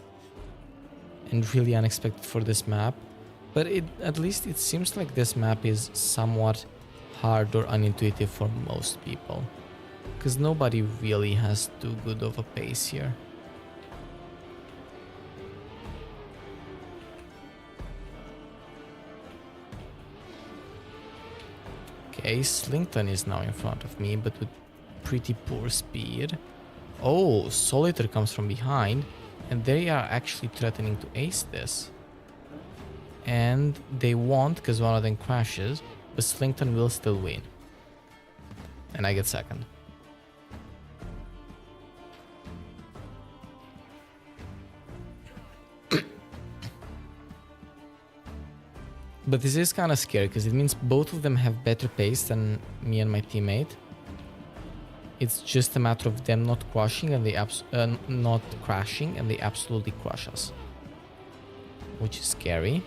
And really unexpected for this map. But at least it seems like this map is somewhat hard or unintuitive for most people. Because nobody really has too good of a pace here. Okay, Slington is now in front of me, but with pretty poor speed. Oh, Soul Eater comes from behind, and they are actually threatening to ace this. And they won't, because one of them crashes, but Slington will still win. And I get second. But this is kind of scary because it means both of them have better pace than me and my teammate. It's just a matter of them not crushing and they not crashing, and they absolutely crush us, which is scary.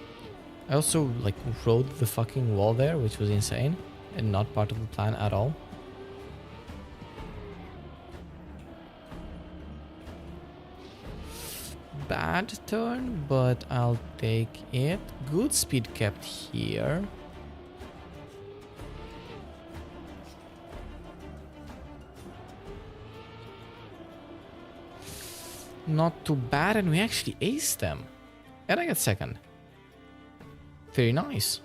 I also like rode the fucking wall there, which was insane and not part of the plan at all. Bad turn, but I'll take it. Good speed kept here. Not too bad, and we actually aced them. And I got second. Very nice.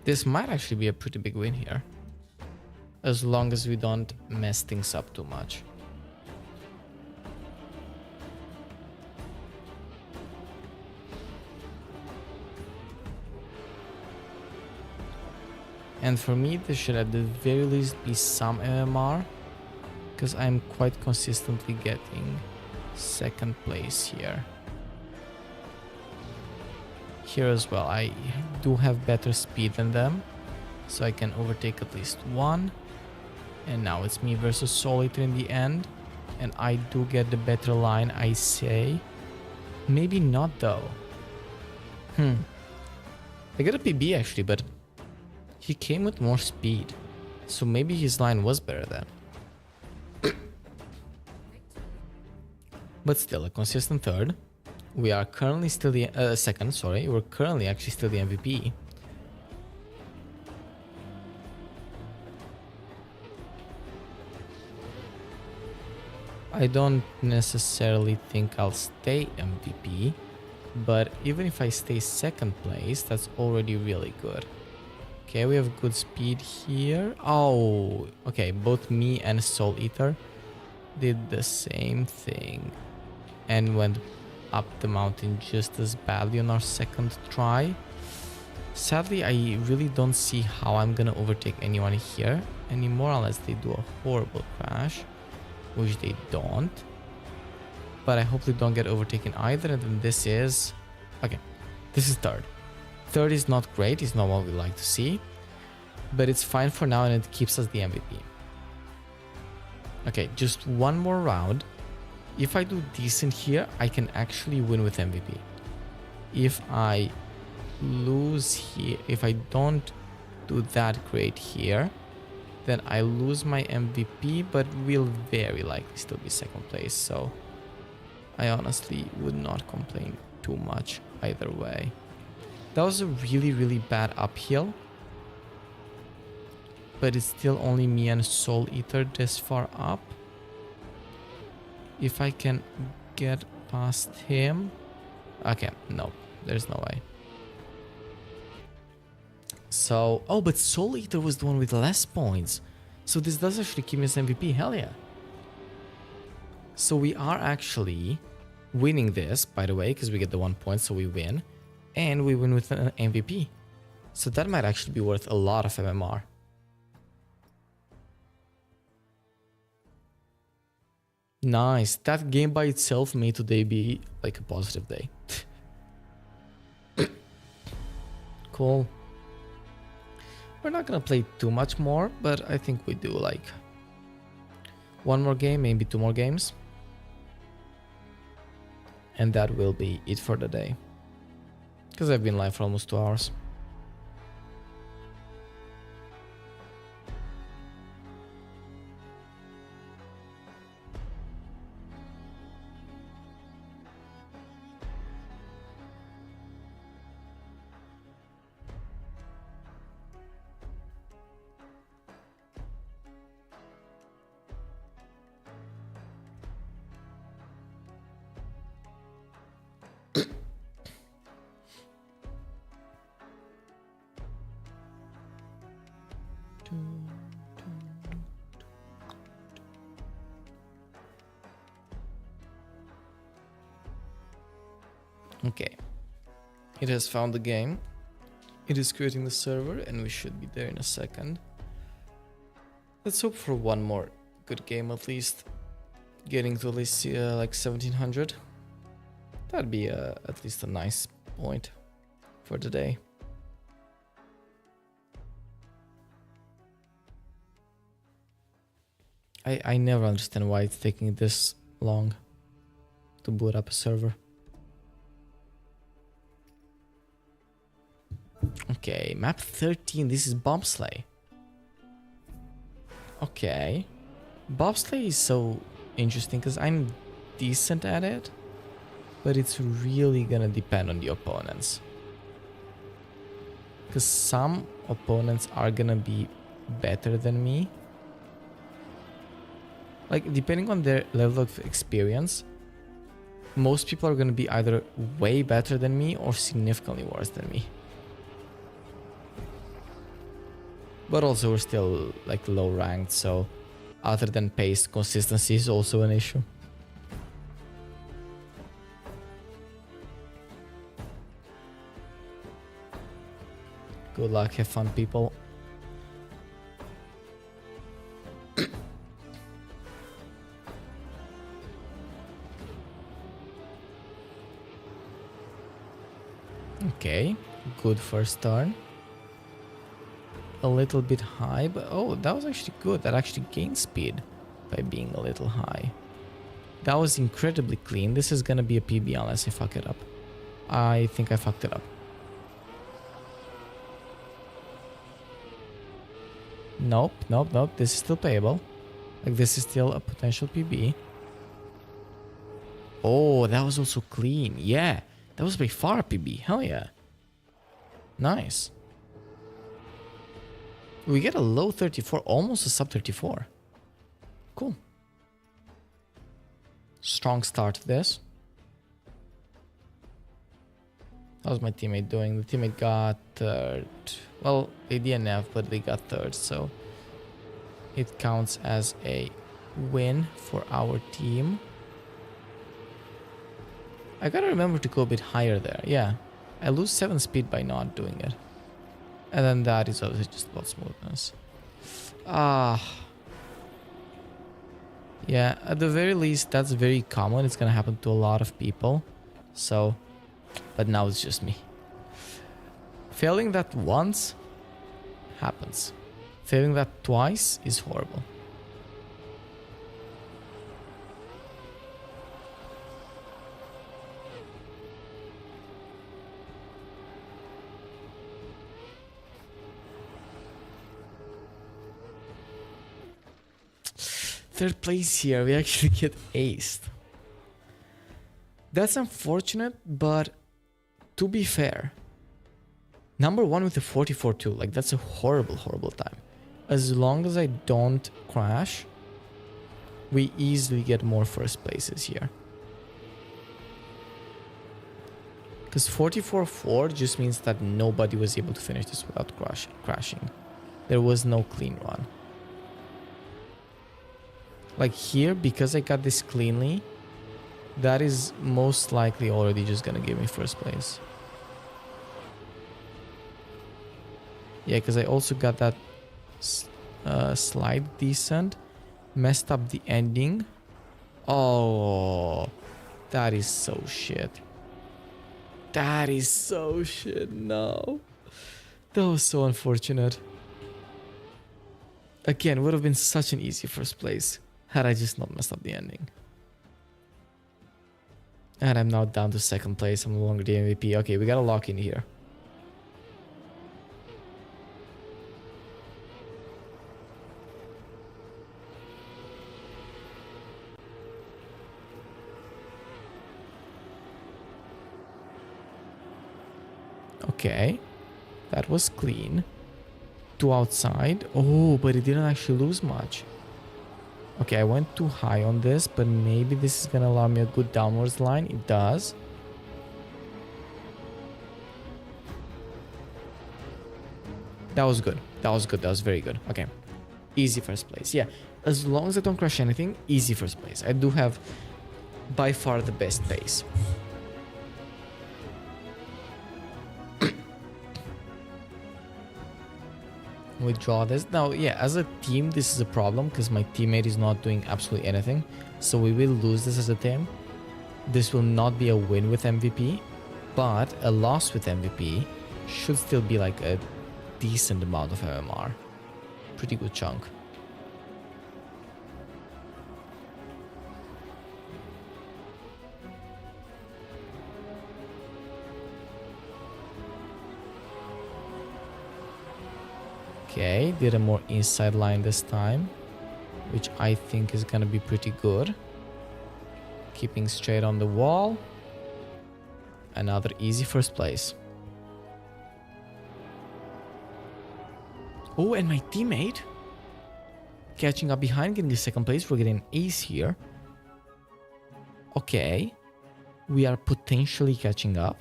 This might actually be a pretty big win here. As long as we don't mess things up too much. And for me, this should at the very least be some MMR, because I'm quite consistently getting second place here. Here as well, I do have better speed than them, so I can overtake at least one. And now it's me versus Soul Eater in the end, and I do get the better line, I say. Maybe not though. I got a PB actually, but he came with more speed, so maybe his line was better then. But still, a consistent third. We are currently still the second. Sorry, we're currently actually still the MVP. I don't necessarily think I'll stay MVP, but even if I stay second place, that's already really good. Okay, we have good speed here. Oh, okay, both me and Soul Eater did the same thing and went up the mountain just as badly on our second try. Sadly, I really don't see how I'm gonna overtake anyone here anymore unless they do a horrible crash, which they don't. But I hope they don't get overtaken either, and then this is... Okay, this is third. Third is not great, it's not what we like to see, but it's fine for now and it keeps us the MVP. Okay, just one more round. If I do decent here, I can actually win with MVP. If I lose here, if I don't do that great here, then I lose my MVP, but will very likely still be second place, so I honestly would not complain too much either way. That was a really bad uphill, but it's still only me and Soul Eater this far up. If I can get past him... Okay, no, there's no way. So, oh, but Soul Eater was the one with less points. So this does actually keep me as MVP, hell yeah. So we are actually winning this, by the way, because we get the 1 point, so we win. And we win with an MVP. So that might actually be worth a lot of MMR. Nice. That game by itself made today be like a positive day. Cool. We're not gonna play too much more, but I think we do like one more game, maybe 2 more games. And that will be it for the day. Because I've been live for almost 2 hours. Okay, it has found the game. It is creating the server and we should be there in a second. Let's hope for one more good game at least. Getting to at least like 1700. That'd be at least a nice point for the day. I never understand why it's taking this long to boot up a server. Okay, map 13, this is bobsleigh. Okay. Bobsleigh is so interesting because I'm decent at it, but it's really gonna depend on the opponents. Because some opponents are gonna be better than me. Like, depending on their level of experience, most people are gonna be either way better than me or significantly worse than me. But also we're still like low ranked, so other than pace, consistency is also an issue. Good luck, have fun, people. Okay, good first turn. A little bit high, but oh, that was actually good. That actually gained speed by being a little high. That was incredibly clean. This is gonna be a PB unless I fuck it up. I think I fucked it up. Nope, nope, nope. This is still payable. Like, this is still a potential PB. Oh, that was also clean. Yeah, that was by far a PB. Hell yeah. Nice. We get a low 34, almost a sub 34. Cool. Strong start to this. How's my teammate doing? The teammate got third. Well, they DNF, but they got third, so it counts as a win for our team. I gotta remember to go a bit higher there. Yeah, I lose 7 speed by not doing it. And then that is obviously just about smoothness. Yeah, at the very least, that's very common. It's gonna happen to a lot of people. So, but now it's just me. Failing that once happens. Failing that twice is horrible. Third place here, we actually get aced. That's unfortunate, but to be fair, number 1 with a 44-2, like that's a horrible, horrible time. As long as I don't crash, we easily get more first places here. Because 44-4 just means that nobody was able to finish this without crashing. There was no clean run. Like here, because I got this cleanly, that is most likely already just gonna give me first place. Yeah, because I also got that slide decent, messed up the ending. Oh, that is so shit. That is so shit, no. That was so unfortunate. Again, would have been such an easy first place had I just not messed up the ending. And I'm now down to second place. I'm no longer the MVP. Okay, we gotta lock in here. Okay, that was clean. 2 outside. Oh, but it didn't actually lose much. Okay, I went too high on this, but maybe this is gonna allow me a good downwards line. It does. That was good. That was good. That was very good. Okay. Easy first place. Yeah. As long as I don't crash anything, easy first place. I do have by far the best pace. Withdraw this. Now, yeah, as a team, this is a problem because my teammate is not doing absolutely anything. So we will lose this as a team. This will not be a win with MVP, but a loss with MVP should still be like a decent amount of MMR. Pretty good chunk. Okay, did a more inside line this time, which I think is gonna be pretty good. Keeping straight on the wall. Another easy first place. Oh, and my teammate catching up behind, getting the second place. We're getting an ace here. Okay. We are potentially catching up.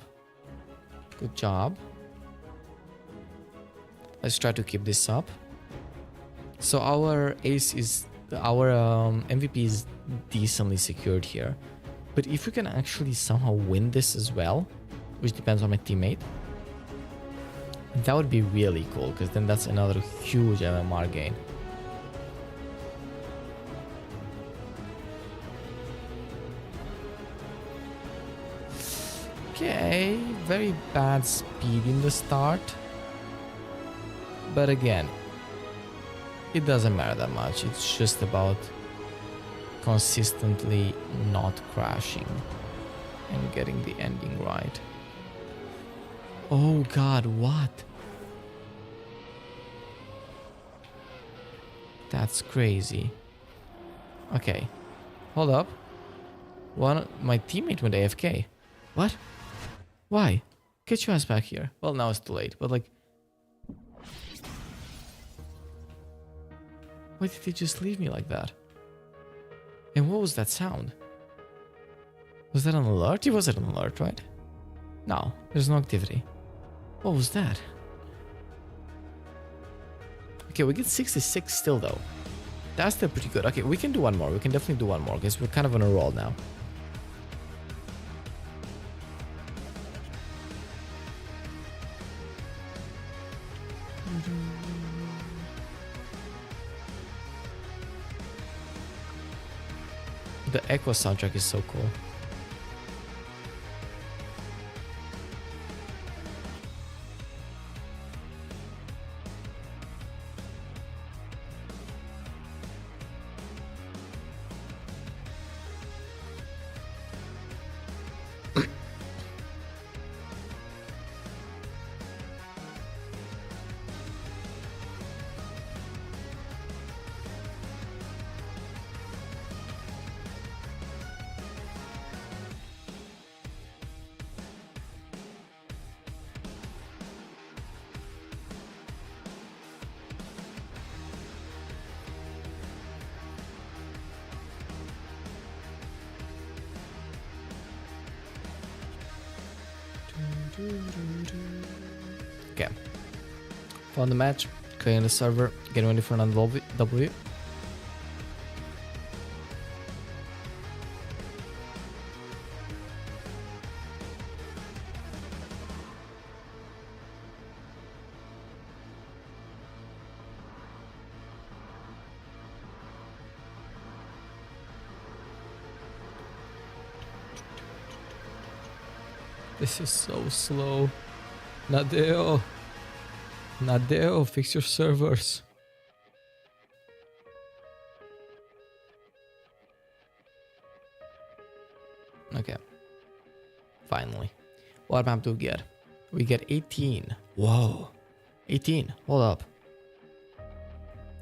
Good job. Let's try to keep this up. So our ace is... Our MVP is decently secured here. But if we can actually somehow win this as well, which depends on my teammate, that would be really cool, because then that's another huge MMR gain. Okay, very bad speed in the start. But again, it doesn't matter that much. It's just about consistently not crashing and getting the ending right. Oh god, what? That's crazy. Okay, hold up. My teammate went AFK. What? Why? Get your ass back here. Well, now it's too late, but like... Why did he just leave me like that? And what was that sound? Was that an alert? It wasn't an alert, right? No, there's no activity. What was that? Okay, we get 66 still though. That's still pretty good. Okay, we can do one more. We can definitely do one more because we're kind of on a roll now. The Echo soundtrack is so cool. Okay. Found the match, clearing the server, getting ready for another W. This is so slow. Nadeo. Nadeo, fix your servers. Okay. Finally. What map do we get? We get 18. Whoa. 18. Hold up.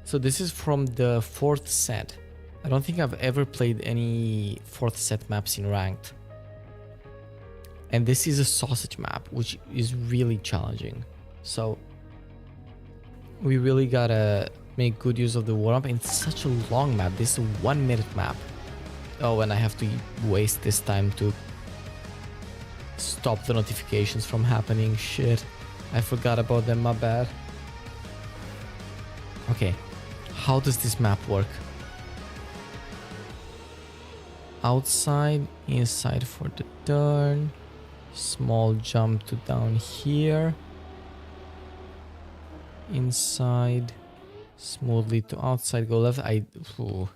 So this is from the 4th set. I don't think I've ever played any 4th set maps in ranked. And this is a sausage map, which is really challenging. So we really gotta make good use of the warm-up. And it's such a long map. This is a 1 minute map. Oh, and I have to waste this time to stop the notifications from happening. Shit. I forgot about them, my bad. Okay. How does this map work? Outside, inside for the turn. Small jump to down here. Inside. Smoothly to outside, go left. Ooh.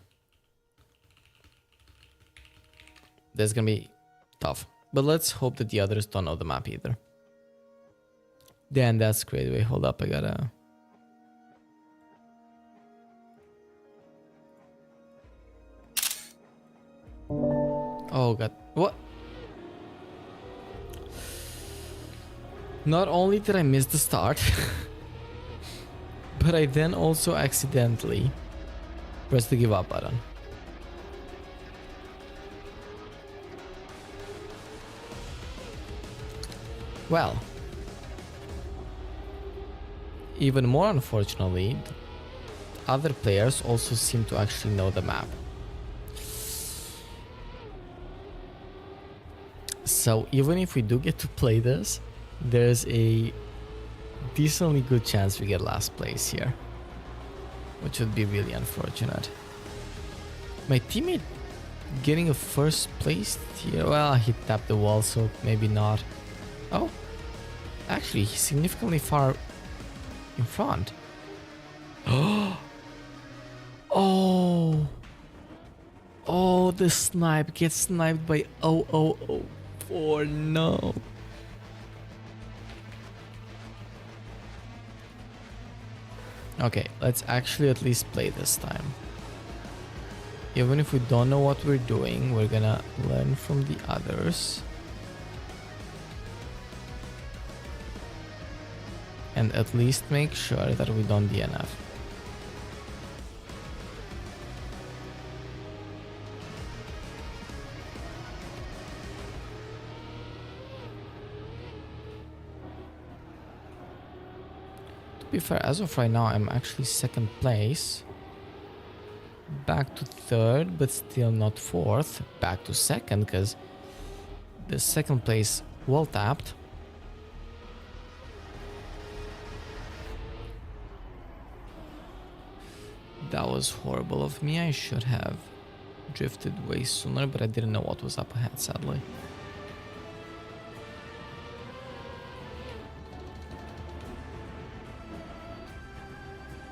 That's gonna be tough. But let's hope that the others don't know the map either. Then that's great. Wait, hold up. I gotta... Oh god. What? Not only did I miss the start, but I then also accidentally pressed the give up button. Well, even more unfortunately, other players also seem to actually know the map. So even if we do get to play this, there's a decently good chance we get last place here, which would be really unfortunate. My teammate getting a first place here. Well, he tapped the wall, so maybe not. Oh, actually, he's significantly far in front. Oh, oh, the snipe gets sniped by 0004. No. Okay, let's actually at least play this time. Even if we don't know what we're doing, we're gonna learn from the others. And at least make sure that we don't DNF. To be fair, as of right now, I'm actually second place. Back to third, but still not fourth. Back to second, because the second place well tapped. That was horrible of me. I should have drifted way sooner, but I didn't know what was up ahead, sadly.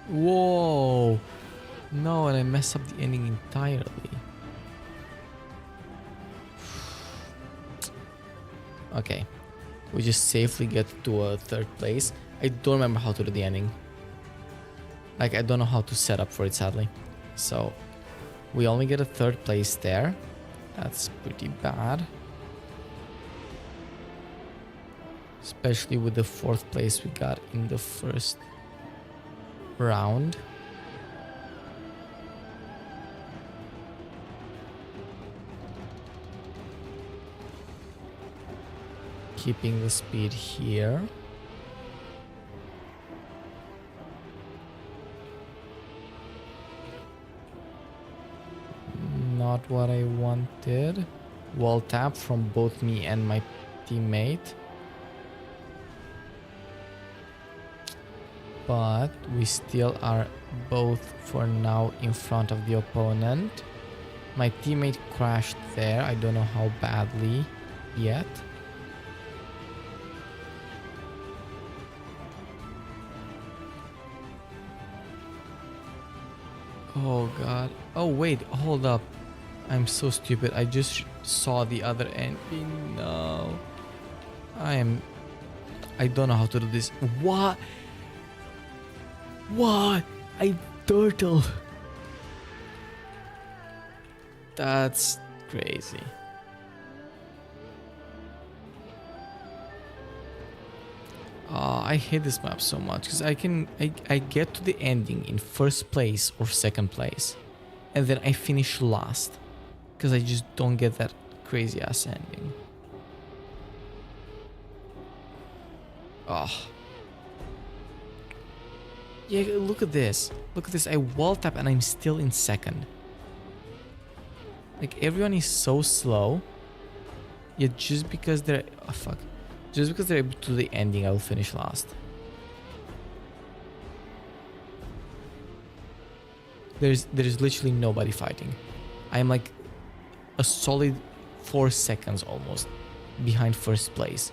Whoa! No, and I messed up the ending entirely. Okay, we just safely get to a third place. I don't remember how to do the ending. Like, I don't know how to set up for it, sadly. So, we only get a third place there. That's pretty bad. Especially with the fourth place we got in the first round. Keeping the speed here. Not what I wanted. Wall tap from both me and my teammate. But we still are both for now in front of the opponent. My teammate crashed there. I don't know how badly yet. Oh god. Oh wait, hold up. I'm so stupid. I just saw the other ending. No. I don't know how to do this. What? What? I turtle. That's crazy. I hate this map so much because I get to the ending in first place or second place, and then I finish last because I just don't get that crazy ass ending. Oh. Yeah, look at this. Look at this. I wall tap and I'm still in second. Like, everyone is so slow. Yet just because they're... Oh, fuck. Just because they're able to do the ending, I will finish last. There's literally nobody fighting. I'm like a solid 4 seconds almost behind first place.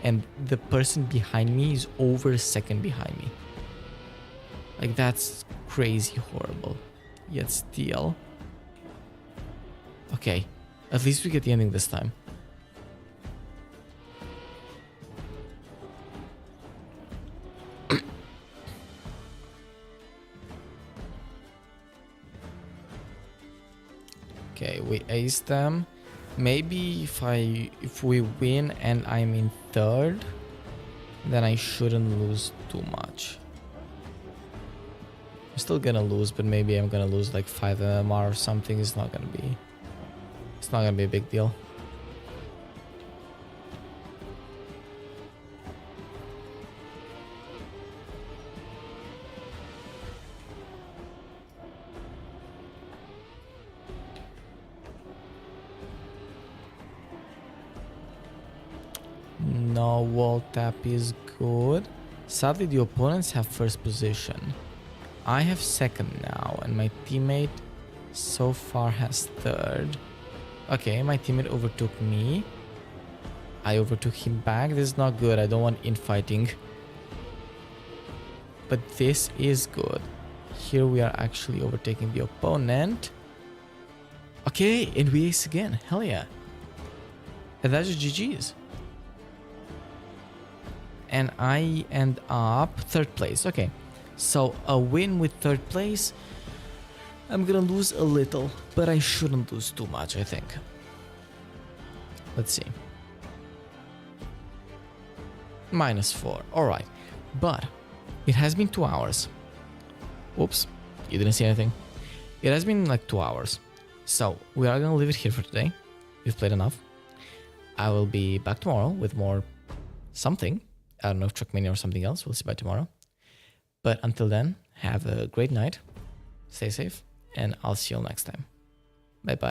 And the person behind me is over a second behind me. Like, that's crazy horrible. Yet still. Okay. At least we get the ending this time. Okay, we ace them. Maybe if we win and I'm in third, then I shouldn't lose too much. I'm still gonna lose, but maybe I'm gonna lose like 5 MMR or something. It's not gonna be a big deal. No, wall tap is good. Sadly, the opponents have first position. I have second now, and my teammate so far has third. Okay, my teammate overtook me. I overtook him back. This is not good. I don't want infighting. But this is good. Here we are actually overtaking the opponent. Okay, and we ace again. Hell yeah. And that's just GG's. And I end up third place. Okay, so a win with third place. I'm gonna lose a little, but I shouldn't lose too much, I think. Let's see. -4. Alright. But it has been 2 hours. Oops. You didn't see anything. It has been like 2 hours. So we are gonna leave it here for today. We've played enough. I will be back tomorrow with more something. I don't know if trackmania or something else. We'll see by tomorrow. But until then, have a great night. Stay safe. And I'll see you all next time. Bye bye.